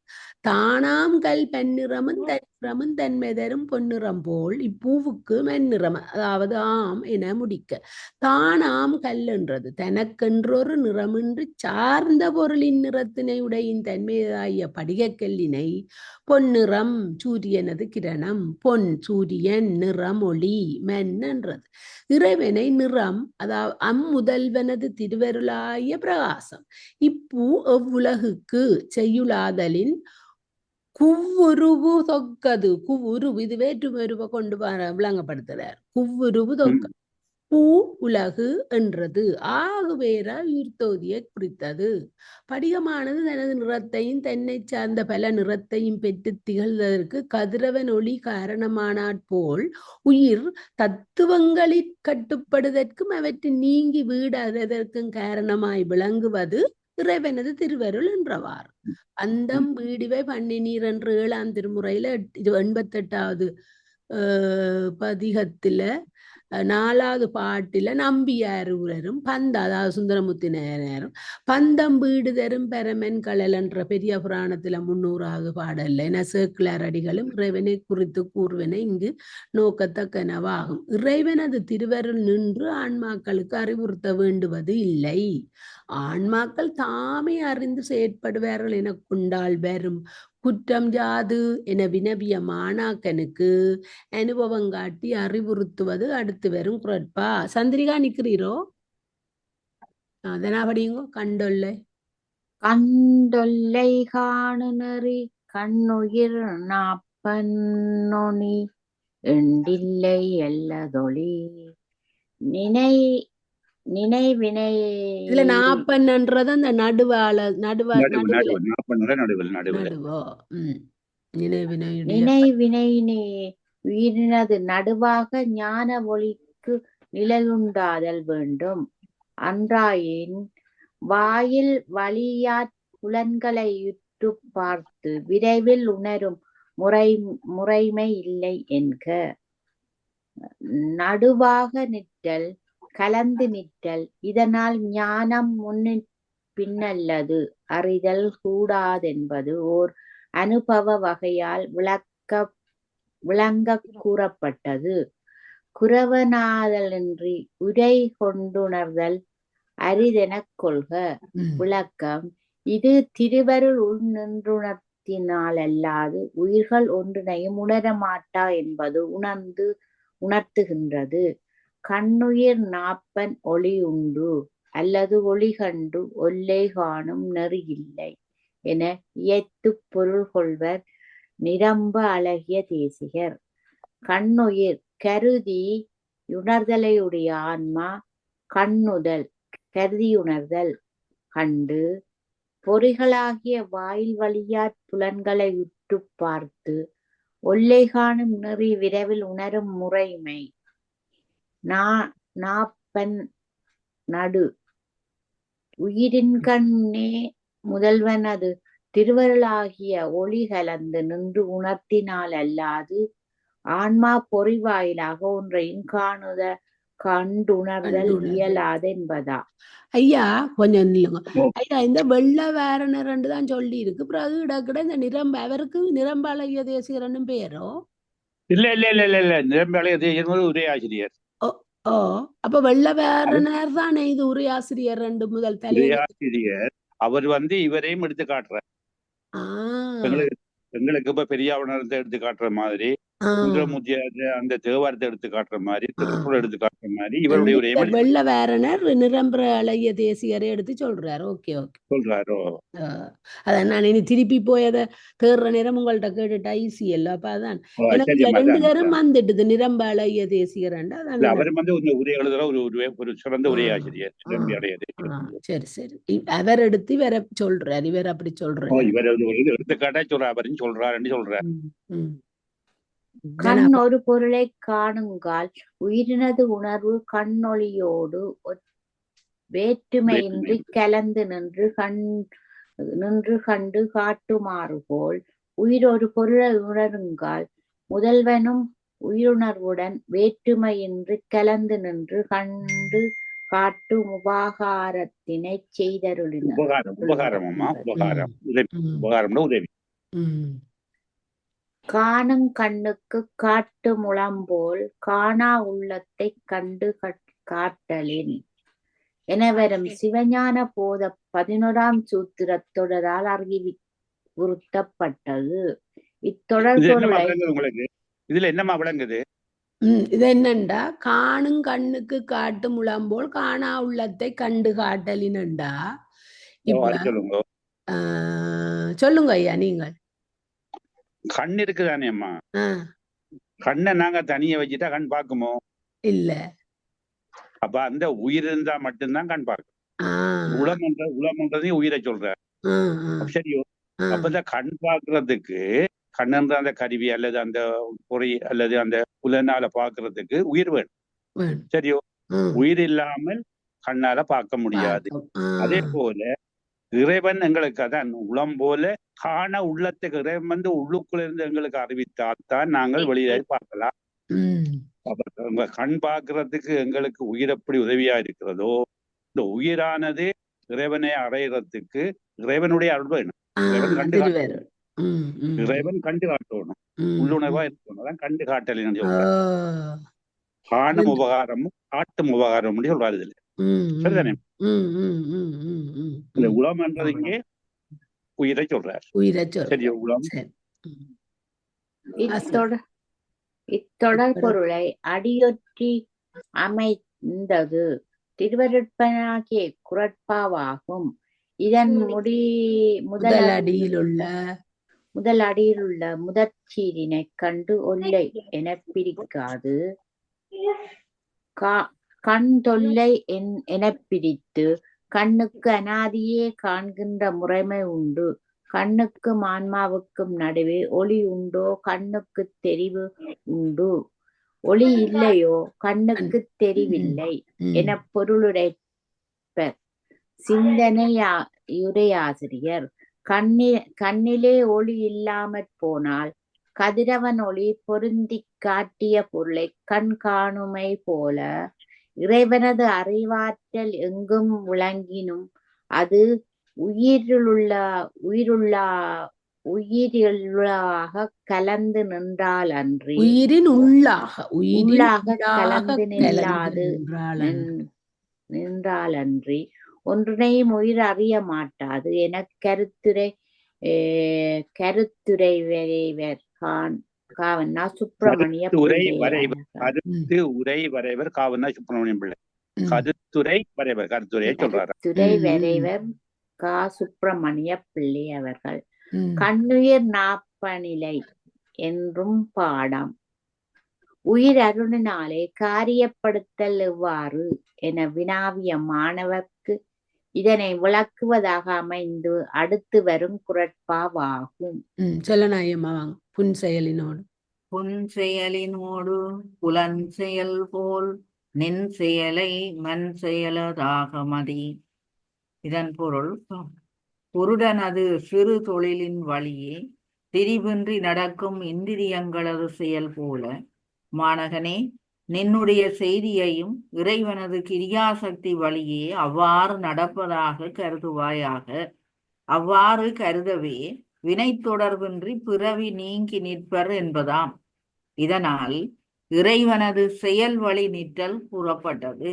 தானாம் கல் பன்னிறமும் தன்னிறமும் தன்மை தரும் பொன்னிறம் போல் இப்பூவுக்கு மென்னிறம், அதாவது ஆம் என முடிக்க. தானாம் கல் என்றது தனக்கென்றொரு நிறமின்றி சார்ந்த பொருளின் நிறத்தினை உடையின் தன்மையாகிய படிகக்கல்லினை பொன்னிறம் சூரியனது கிரணம், பொன் சூரியன், நிறம் ஒளி, மென் என்றது. இறைவனை நிறம், அதாவது அம்முதல்வனது திருவருளாகிய பிரகாசம். இப்பூ எவ்வுலகுக்கு செய்யுளாதலின் குவ்வுருவு தொக்கது. குவ்வுருவு இது வேற்றுமருவ கொண்டு விளங்கப்படுத்துறார். குவ்வுருவு தொக்கது பூ உலகு என்றது ஆகுவேர உயிர்த்தோதியை குறித்தது. படிகமானது தனது நிறத்தையும் தன்னை சார்ந்த பல நிறத்தையும் பெற்று திகழ்வதற்கு கதிரவன் ஒளி காரணமானாற்போல் உயிர் தத்துவங்களில் கட்டுப்படுவதற்கும் அவற்றை நீங்கி வீடாததற்கும் காரணமாய் விளங்குவது இறைவனது திருவருள் என்றவாறு. அந்தம் வீடிவை பண்ணினீர் என்று 7ஆம் திருமுறையில 88வது பதிகத்துல 4வது பாட்டில நம்பியாரூரரும் அதாவது சுந்தரமுத்தி நேரும் பந்தம் வீடு தரும் பெரமன் கழல் என்ற பெரிய புராணத்துல 300வது பாடல்ல என சேக்கிழார் அடிகளும் இறைவனை குறித்து கூறுவன இங்கு நோக்கத்தக்கனவாகும். இறைவனது திருவருள் நின்று ஆன்மாக்களுக்கு அறிவுறுத்த வேண்டுவது இல்லை. ஆன்மாக்கள் தாமே அறிந்து செயற்படுவார்கள் என கொண்டால் வரும் குற்றம் யாது என வினவிய மாணாக்கனுக்கு அனுபவம் காட்டி அறிவுறுத்துவது அடுத்து வரும் குரட்பா. சந்திரிகா நிக்கிறீரோ? அதனா படியுங்கோ. கண்டொல்லை காணு நெறி கண்ணுயிர் நாப்பன்னொனி எண்டில்லை எல்லதொழி நினைவினை. இதுல நாப்பன்ன்றது அந்த நடுவோ நினைவினை உயிரினது நடுவாக ஞான ஒளிக்கு நிலையுண்டாதல் வேண்டும். அன்றாயின் வாயில் வழியாற் புலன்களை யுற்று பார்த்து விரைவில் உணரும் முறைமை இல்லை என்க. நடுவாக நிற்றல், கலந்து நிற்றல், இதனால் ஞானம் பின்னல்லது அறிதல் கூடாதென்பது ஓர் அனுபவ வகையால் விளங்க கூறப்பட்டது. குரவனாதலின்றி உரை கொண்டுணர்தல் அரிதெனக் கொள்க. விளக்கம். இது திருவருள் உள்நின்றுணர்த்தினாலல்லாது உயிர்கள் ஒன்றினையும் உணரமாட்டா என்பது உணர்த்துகின்றது. கண்ணுயிர் நாப்பன் ஒளி உண்டு அல்லது ஒளி கண்டு ஒல்லை காணும் நெறியில்லை என இயைத்துப் பொருள் கொள்வர் நிரம்ப அழகிய தேசிகர். கண்ணுயிர் கருதி உணர்தலையுடைய ஆன்மா கண்ணுதல் கருதியுணர்தல் கண்டு பொறிகளாகிய வாயில் வழியாற் புலன்களை உற்று பார்த்து ஒல்லை காணும் நெறி விரைவில் உணரும் முறைமை நாப்பன் நடு உயிரின்கண்ணே முதல்வன் அது திருவருளாகிய ஒளி கலந்து நின்று உணர்த்தினால் அல்லாது ஆன்மா பொறி வாயிலாக ஒன்றையும் கண்டுணர்தல் இயலாது என்பதா. ஐயா கொஞ்சம் இல்லைங்க ஐயா, இந்த வெள்ளை வேறனர் தான் சொல்லி இருக்கு. பிறகு இடக்கிட இந்த நிரம்ப அவருக்கு நிரம்ப அழகிய தேசிகரன்னு பேரோ? இல்ல இல்ல இல்ல இல்ல இல்ல நிரம்ப அழகிய தேசிகர் உரை ஆசிரியர். ஓ அப்ப வெள்ள வேறனர் தானே இது உரையாசிரியர் ரெண்டு முதல் உரையாசிரியர். அவர் இவரையும் எடுத்து காட்டுறார். எங்களுக்கு இப்ப பெரியாவணத்தை எடுத்து காட்டுற மாதிரி, சுந்தரமூர்த்தி அந்த தேவாரத்தை எடுத்து காட்டுற மாதிரி, திருக்குறள் எடுத்து காட்டுற மாதிரி இவருடைய உரையை வெள்ள வேறனர் நிரம்ப அழகிய தேசிகரை எடுத்து சொல்றாரு. ஓகே ஓகே சொல்றாரோ? அதான் நான் இனி திருப்பி போய் அதை தேடுற நேரம் உங்கள்ட்ட கேட்டுட்டா ஈஸி இல்ல. அப்ப அதான் எனக்கு ரெண்டு பேரும் வந்துட்டுது நிரம்ப அழகிய தேசிகர். அவர் உரை எழுதுற ஒரு சிறந்த உரையாசிரியர். சரி சரி, அவர் எடுத்து இவரை சொல்றாரு. இவர் அப்படி சொல்றாரு. இவர் எடுத்துக்காட்டா சொல்ற அவரும் சொல்றாருன்னு சொல்றாரு. கண் ஒரு பொருளை காணுங்கால் உயிரினது உணர்வு கண்ணொளியோடு வேற்றுமையின்றி கலந்து நின்று கண்டு காட்டுமாறு போல் உயிர் ஒரு பொருளை உணருங்கால் முதல்வனும் உயிருணர்வுடன் வேற்றுமையின்றி கலந்து நின்று கண்டு காட்டும் உபகாரத்தினை செய்தருளினார். உதவி காணும் கண்ணுக்கு காட்டு முழம்போல் காணா உள்ளத்தை கண்டு காட்டலின் என வரும் சிவஞான போத 11ஆம் சூத்திரத் தொடரால் அறிவுறுத்தப்பட்டது. இத்தொடர் பொருளை இதுல என்னமா விளங்குது? இது என்னண்டா, காணும் கண்ணுக்கு காட்டு முழம்போல் காணா உள்ளத்தை கண்டு காட்டலினண்டா. இப்ப சொல்லுங்க ஐயா நீங்கள். கண் இருக்குதானே அம்மா? கண்ணை நாங்க தனிய வச்சுட்டா கண் பாக்குமோ? இல்ல. அப்ப அந்த உயிர் இருந்தா மட்டும்தான் கண் பார்க்கும். உளம்ன்றதையும் உயிரை சொல்ற. சரியோ? அப்பதான் கண் பாக்குறதுக்கு கண்ணன்ற அந்த கருவி அல்லது அந்த பொறி அல்லது அந்த புலனால பாக்குறதுக்கு உயிர் வேணும். சரியோ? உயிர் இல்லாமல் கண்ணால பார்க்க முடியாது. அதே போல இறைவன் எங்களுக்கு அதான் உளம் போல காண உள்ளத்துக்கு இறைவன் உள்ளுக்குள்ள இருந்து எங்களுக்கு அறிவித்தால்தான் நாங்கள் வெளியே பார்க்கலாம். கண் பார்க்கறதுக்கு எங்களுக்கு உயிர் எப்படி உதவியா இருக்கிறதோ, இந்த உயிரானது இறைவனை அடையிறதுக்கு இறைவனுடைய அருள் வேணும். இறைவன் கண்டு காட்டணும், உள்ளுணர்வா இருக்கணும். கண்டு காட்டலின்னு சொல்றாரு. காணும் உபகாரமும் காட்டும் உபகாரம் சொல்றாரு இதுல. சரிதானே? இந்த உளம் என்றது இங்கே உயிரை சொல்றார். சரி, உளம். இத்தொடர் பொருளை அடியொற்றி அமைந்தது திருவருட்பனாகிய குறட்பாவாகும். இதன் முதல் அடியிலுள்ள முதற்சீரினை கண்டு ஒல்லை என பிரிக்காது கண் தொல்லை என பிரித்து கண்ணுக்கு அனாதியே காண்கின்ற முறைமை உண்டு. கண்ணுக்கும் ஆன்மாவுக்கும் நடுவே ஒளி உண்டோ கண்ணுக்கு தெரிவு உண்டு, ஒளி இல்லையோ கண்ணுக்கு தெரிவில்லை என பொருளுரைப்பர் சிந்தனையுரையாசிரியர். கண்ணிலே ஒளி இல்லாமற் போனால் கதிரவன் ஒளி பொருந்தி காட்டிய பொருளை கண் காணுமை போல இறைவனது அறிவாற்றல் எங்கும் விளங்கினும் அது உயிரிலுள்ளாக கலந்து நின்றால் அன்றி உள்ளாக கலந்து நின்றாலன்றி ஒன்றினையும் உயிர் அறிய மாட்டாது என கருத்துரைவர் காவன்னா சுப்பிரமணிய கருத்துரை பிள்ளை வரைவர் அவர்கள். கருத்து உரை வரைவர் காவன்னா சுப்பிரமணியம் பிள்ளை. ம். கருத்துரை வரைவர் கருத்துரையை சொல்றாரு. கருத்துரை ம், ம். வரைவர் கா சுப்பிரமணிய பிள்ளை அவர்கள். ம். கண்ணுயிர் நாப்பநிலை என்றும் பாடம் உயிர் அருணினாலே காரியப்படுத்தல் எவ்வாறு என வினாவிய மாணவர்க்கு இதனை விளக்குவதாக அமைந்து அடுத்து வரும் குறட்பாவாகும். சொல்லநாயம்மா வாங்க புன்செயலினோடு. புன்செயலினோடு புலன் செயல் போல் நின் செயலை மண் செயலதாக மதி. இதன் பொருள் குருடனது சிறு தொழிலின் வழியே திரிவின்றி நடக்கும் இந்திரியங்களது செயல் போல மாணகனே நின்னுடைய செய்தியையும் இறைவனது கிரியாசக்தி வழியே அவ்வாறு நடப்பதாக கருதுவாயாக. அவ்வாறு கருதவே வினை தொடர்பின்றி பிறவி நீங்கி நிற்பர் என்பதாம். இதனால் இறைவனது செயல் வழி நிற்றல் கூறப்பட்டது.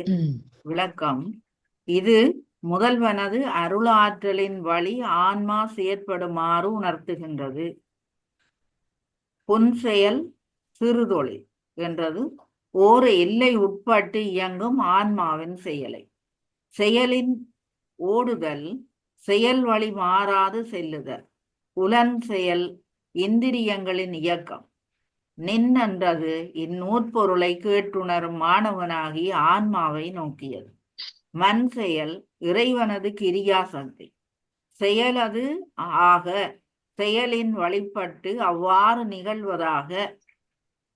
விளக்கம்: இது முதல்வனது அருளாற்றலின் வழி ஆன்மா செயற்படுமாறு உணர்த்துகின்றது. புன்செயல் சிறுதொழில் என்றது ஓர் எல்லை உட்பட்டு இயங்கும் ஆன்மாவின் செயலை. செயலின் ஓடுதல், செயல் வழி மாறாது செல்லுதல், புலன் செயல், இந்திரியங்களின் இயக்கம். நின் என்றது இந்நூற்பொருளை கேட்டுணரும் மாணவனாகி ஆன்மாவை நோக்கியது. மண் செயல் இறைவனது கிரியாசக்தி செயலது ஆக செயலின் வழிபட்டு அவ்வாறு நிகழ்வதாக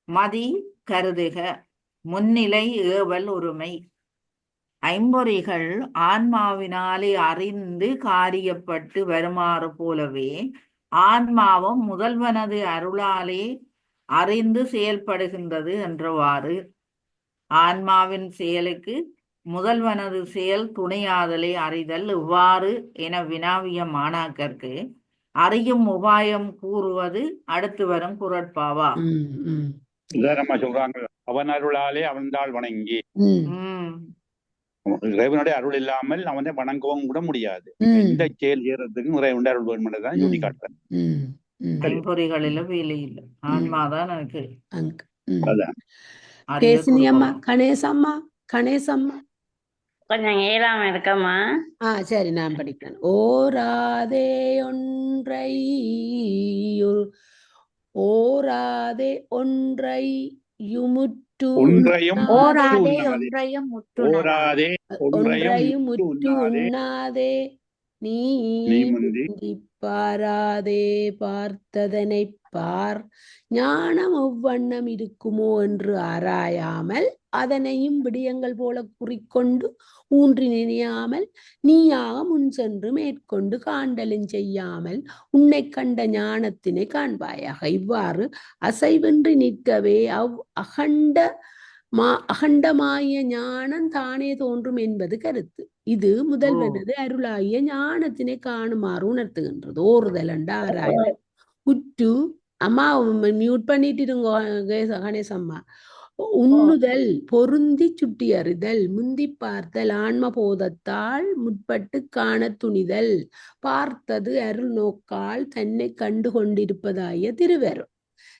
மதி கருதுக. முன்னிலை ஏவல் ஒருமை. ஐம்பொறிகள் ஆன்மாவினாலே அறிந்து காரியப்பட்டு வருமாறு போலவே ஆன்மாவும் முதல்வனது அருளாலே அறிந்து செயல்படுகின்றது என்றவாறு ஆன்மாவின் செயலுக்கு முதல்வனது செயல் துணையாதலை அறிதல் இவ்வாறு என வினாவிய மாணாக்கருக்கு அறியும் உபாயம் கூறுவது அடுத்து வரும் குறட்பாவா. நம்ம சொல்றாங்க, அவன் அருளாலே அவன்தாள் வணங்கி. இறைவனுடைய அருள் இல்லாமல் அவனை வணங்கவும் கூட முடியாது. எந்த செயல் செய்யறதுக்கும் இறைவனுடைய அருள் வேண்டும் தான் சொல்லி காட்டுறேன். ஐம்பொறிகளில வேலை இல்லை, ஆன்மாதான் எனக்கு. பேசினியம்மா கணேசம்மா, கணேசம்மா கொஞ்சம் ஏறாம இருக்கம்மா. சரி, நான் படிக்கிறேன். ஓராதே ஒன்றை ஓராதே ஒன்றை யுமுற்று உண்ணாதே நீ பாராதே பார்த்ததனை பார். ஞானம் எவ்வண்ணம் இருக்குமோ என்று ஆராயாமல் அதனையும் விடயங்கள் போல குறிக்கொண்டு ஊன்றி நினையாமல் நீயாக முன் சென்று மேற்கொண்டு காண்டலும் செய்யாமல் உன்னை கண்ட ஞானத்தினை காண்பாயாக. இவ்வாறு அசைவின்றி நிற்கவே அகண்டமாய ஞானம் தானே தோன்றும் என்பது கருத்து. இது முதல்வனது அருளாகிய ஞானத்தினை காணுமாறு உணர்த்துகின்றது. ஓறுதல் ஆராய்தல் உற்று. அம்மா மியூட் பண்ணிட்டு கணேசம்மா. உண்ணுதல், பொருந்தி சுட்டி அறிதல், முந்தி பார்த்தல், ஆன்ம போதத்தால் முற்பட்டு காண துணிதல், பார்த்தது அருள் நோக்கால் தன்னை கண்டு கொண்டிருப்பதாய திருவரும்.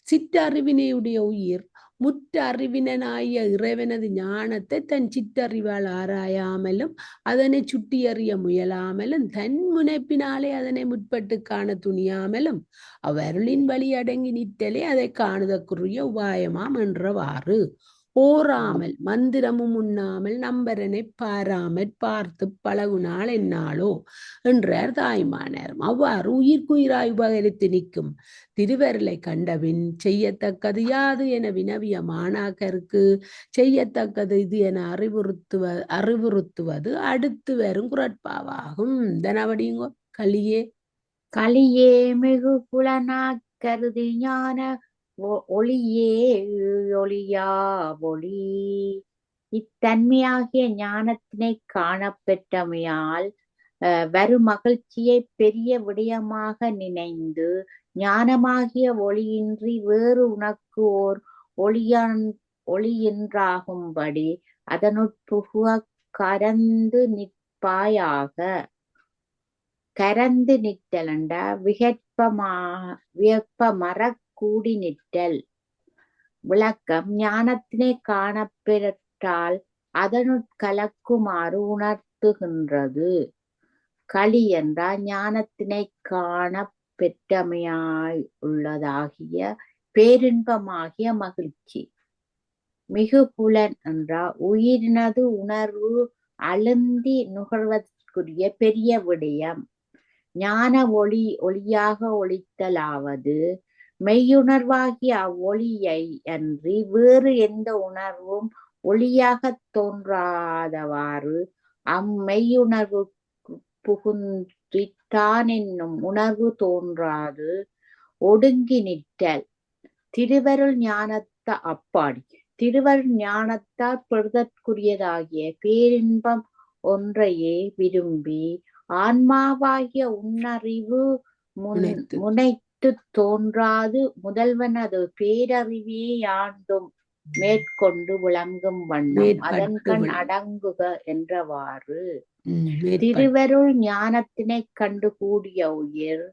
சிற்றறிவினையுடைய உயிர் முற்ற அறிவினாய இறைவனது ஞானத்தை தன் சிற்றறிவால் ஆராயாமலும் அதனை சுட்டி அறிய முயலாமலும் தன் முனைப்பினாலே அதனை முற்பட்டு காண துணியாமலும் அவருளின் வழி அடங்கி நிற்றலே அதை காணுதற்குரிய உபாயமாம் என்றவாறு. ஓராமல் மந்திரமும் உண்ணாமல் நம்பரனை பாராமற் பார்த்து பழகுனாள் என்னாலோ என்றார் தாய்மானாரும். அவ்வாறு உயிர்க்குயிராய் உபகரித்து நிற்கும் திருவருளை கண்டபின் செய்யத்தக்கது யாது என வினவிய மாணாக்கருக்கு செய்யத்தக்கது இது என அறிவுறுத்துவது அடுத்து வரும் குறட்பாவாகும். தனவடிங்கோ. கலியே மிகு புலனா கருதி ஞான ஒளியே ஒளியா ஒளி. இத்தன்மையாகிய ஞானத்தினை காணப்பெற்றமையால் வரும் மகிழ்ச்சியை பெரிய விடயமாக நினைந்து ஞானமாகிய ஒளியின்றி வேறு உனக்கு ஓர் ஒளியின்றாகும்படி அதனுட்புக கரந்து நிற்பாயாக. கரந்து நிற்றல் வியப்ப மர கூடி நிற்றல். விளக்கம் ஞானத்தினை காணப்பெற்றால் அதனுட் கலக்குமாறு உணர்த்துகின்றது. களி என்றால் ஞானத்தினை காண பெற்றமையாய் உள்ளதாகிய பேரின்பமாகிய மகிழ்ச்சி. மிகு புலன் என்றால் உயிரினது உணர்வு அழுந்தி நுகர்வதற்குரிய பெரிய விடயம். ஞான ஒளியாக ஒளித்தலாவது மெய்யுணர்வாகிய அவ்வொளியை அன்றி வேறு எந்த உணர்வும் ஒளியாகத் தோன்றாதவாறு அம்மெய்யுணர்வு புகுந்திட்டான் என்னும் உணர்வு தோன்றாது ஒடுங்கி நிற்றல். திருவருள் ஞானத்த அப்பாடி திருவருள் ஞானத்தால் பெறுதற்குரியதாகிய பேரின்பம் ஒன்றையே விரும்பி ஆன்மாவாகிய உன்னறிவு முனைத்து தோன்றாது முதல்வனது பேரறிவே யாண்டும் மேற்கொண்டு விளங்கும் வண்ணம் அதன் கண் அடங்குக என்றவாறு திருவருள் ஞானத்தினை கண்டு கூடிய உயிர்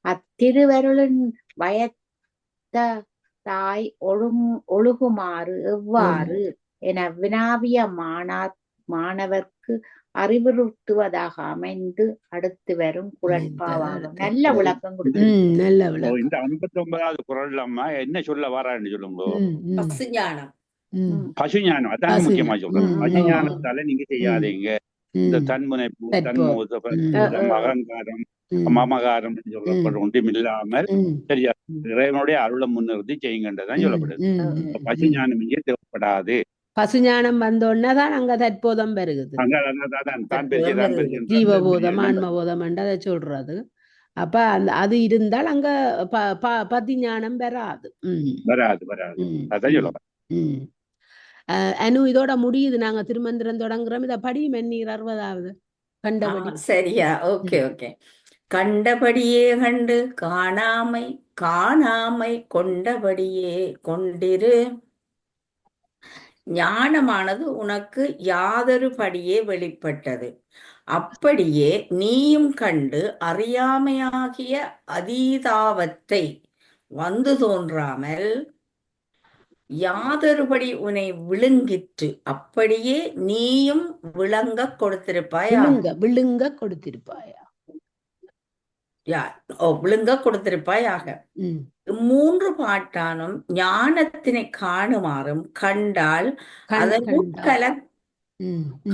அத்திருவருளின் வயத்தாய் ஒழுகுமாறு எவ்வாறு என வினாவிய மாணவர்க்கு அறிவுறுத்துவதாக அமைந்து அடுத்து வரும் குறட்பாவாகும். நல்ல விளக்கம் கொடுத்து நல்ல விளக்கம். இந்த 59வது குறள் அம்மா என்ன சொல்ல வரான்னு சொல்லுங்க. பசுஞானம். பசுஞானம் அதான் முக்கியமா சொல்றேன். பசுஞானத்தால நீங்க செய்யாதீங்க. இந்த தன்முனைப்பு, அகங்காரம், மமகாரம் சொல்லப்படும் ஒன்றும் இல்லாமல் சரியா இறைவனுடைய அருளை முன்னிறுத்தி செய்யுங்கன்றதான் சொல்லப்படுது. பசுஞானம் இங்கே தேவைப்படாது. பசுஞானம் வந்தோடனேதான் அங்க தற்போதம் பெருகுது. ஜீவபோதம் ஆன்மபோதம் அதை சொல்றது. அப்ப அது இருந்தால் அங்க பதிஞானம் வராது. அதான் சொல்லுவேன். அனு இதோட முடியுது. நாங்க திருமந்திரம் தொடங்குறோம். இத படி மென்னீர் 60வது கண்டபடி. சரியா? Okay okay. கண்டபடியே கண்டு காணாமை காணாமை கொண்டபடியே கொண்டிரு. ஞானமானது உனக்கு யாதொரு படியே வெளிப்பட்டது. அப்படியே நீயும் கண்டு அறியாமையாகிய அதீதாவத்தை வந்து தோன்றாமல் யாதொருபடி உன்னை விழுங்கிற்று. அப்படியே நீயும் விளங்க கொடுத்திருப்பாயா? விழுங்க கொடுத்திருப்பாயா? விழுங்க கொடுத்திருப்பாயாக. 3 பாட்டானும் ஞானத்தினை காணுமாறும் கண்டால்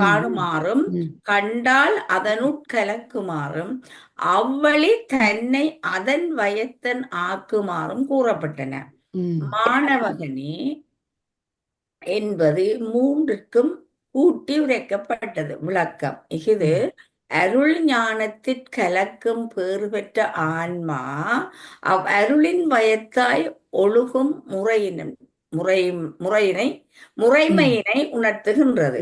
காணுமாறும் கண்டால் அதனுட்கலக்குமாறும் அவ்வழி தன்னை அதன் வயத்தன் ஆக்குமாறும் கூறப்பட்டன. மாணவகனே என்பது 3ற்கும் கூட்டி உரைக்கப்பட்டது. விளக்கம் இது அருள் ஞானத்திற்கலக்கும் பேறு பெற்ற ஆன்மா அவ் அருளின் வயத்தாய் ஒழுகும் முறைமையினை உணர்த்துகின்றது.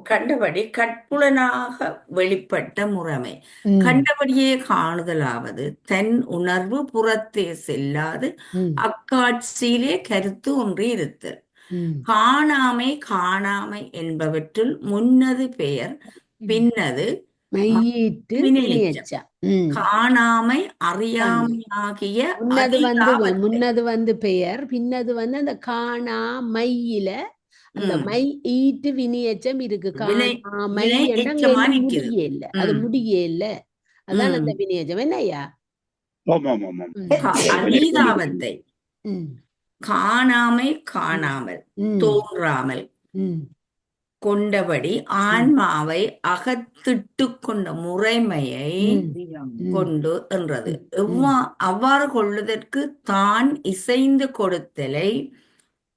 கண்டபடி கட்புலனாக வெளிப்பட்ட முறைமை. கண்டபடியே காணுதலாவது தன் உணர்வு புறத்தே செல்லாது அக்காட்சியிலே கருத்து ஒன்றி இருத்தல். காணாமை என்பவற்றுள் முன்னது பெயர் பின்னது காணாமை அறியாமையாகிய முன்னது வந்து பெயர் பின்னது வந்து அந்த காணாமையில அந்த மை ஈட்டு வினையச்சம் இருக்கு. காணாமை முடியல, அது முடியல. அதான் அந்த வினையச்சம். என்னையா அதீதாவத்தை காணாமை காணாமல் தோன்றாமல் கொண்டபடி ஆன்மாவை அகத்திட்டு கொண்ட முறைமையை கொண்டு என்றது. அவ்வாறு கொள்ளுதற்கு தான் இசைந்து கொடுத்தலை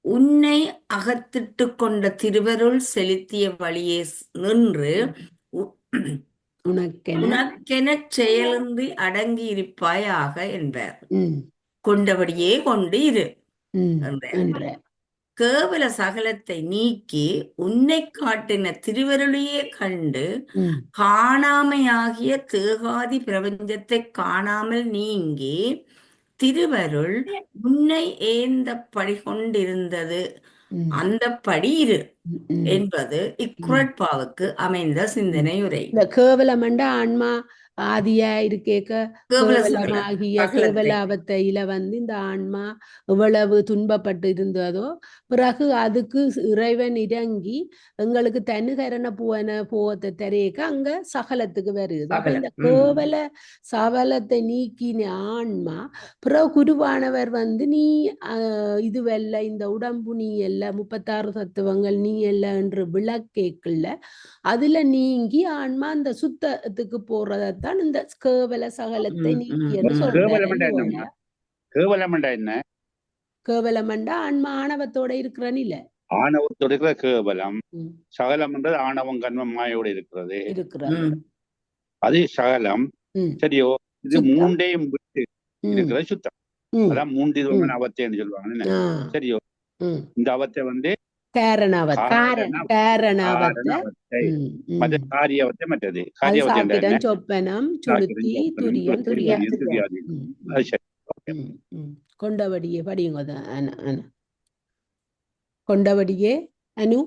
உன்னை அகத்திட்டு கொண்ட திருவருள் செலுத்திய வழியே நின்று உனக்கென செயலின்றி அடங்கி இருப்பாயாக என்பார். கொண்டபடியே கொண்டு இரு என்றார். கேவல சகலத்தை நீக்கி உன்னை காட்டின திருவருளையே கண்டு காணாமையாகிய தேகாதி பிரபஞ்சத்தை காணாமல் நீங்கி திருவருள் உன்னை ஏந்த படி கொண்டிருந்தது அந்த படி இரு என்பது இக்குறட்பாவுக்கு அமைந்த சிந்தனை உரை. இந்த கேவலம் ஆன்மா ஆதியா இருக்கேக்க கேவல சகல கேவலமாகிய சகலத்தை கேவலாவத்தையில இந்த ஆன்மா எவ்வளவு துன்பப்பட்டு இருந்ததோ பிறகு அதுக்கு இறைவன் இறங்கி எங்களுக்கு தனுகரண போவத்தை தரையக்க அங்க சகலத்துக்கு வருது. அப்ப இந்த சகலம் கேவல சபலத்தை நீக்கின ஆன்மா பிறகு குருவானவர் நீ இதுவல்ல இந்த உடம்பு நீ அல்ல 36 தத்துவங்கள் நீ அல்ல என்று விளக்கேக்குள்ள அதுல நீங்கி ஆன்மா அந்த சுத்தத்துக்கு போறதான் இந்த கேவல சகலத்தை நீக்கின்னு சொல்றாரு. கேவலமண்டா என்ன? கேவலமண்டா ஆன்மா ஆணவத்தோட இருக்கிறன்னு இல்ல, ஆணவத்தோட இருக்கிற கேவலம். சகலம் என்றது ஆணவம் கண்மம் மாயோட இருக்கிறது. அது சகலம். சரியோ? இது மூண்டையும் விட்டு இருக்கிறது சுத்தம். அதான் மூன்று விதமான அவத்தைன்னு சொல்லுவாங்க. சரியோ? இந்த அவத்தை காரியவத்தை மற்றது சொப்பனம் சுளுத்தி துரியம் கொண்டபடியே படியுங்க. கொண்டபடியே அனு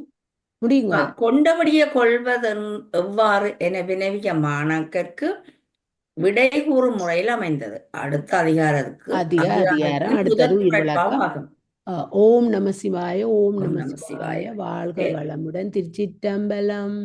முடியுங்க. கொண்டபடியே கொள்வது எவ்வாறு என வினவிய மாணாக்கருக்கு விடை கூறும் முறையில் அமைந்தது. அடுத்த அதிகாரம் அடுத்தது உயிர் விளக்கம். ஓம் நம சிவாய. ஓம் நம சிவாய. வாழ்க வளமுடன். திருச்சிற்றம்பலம்.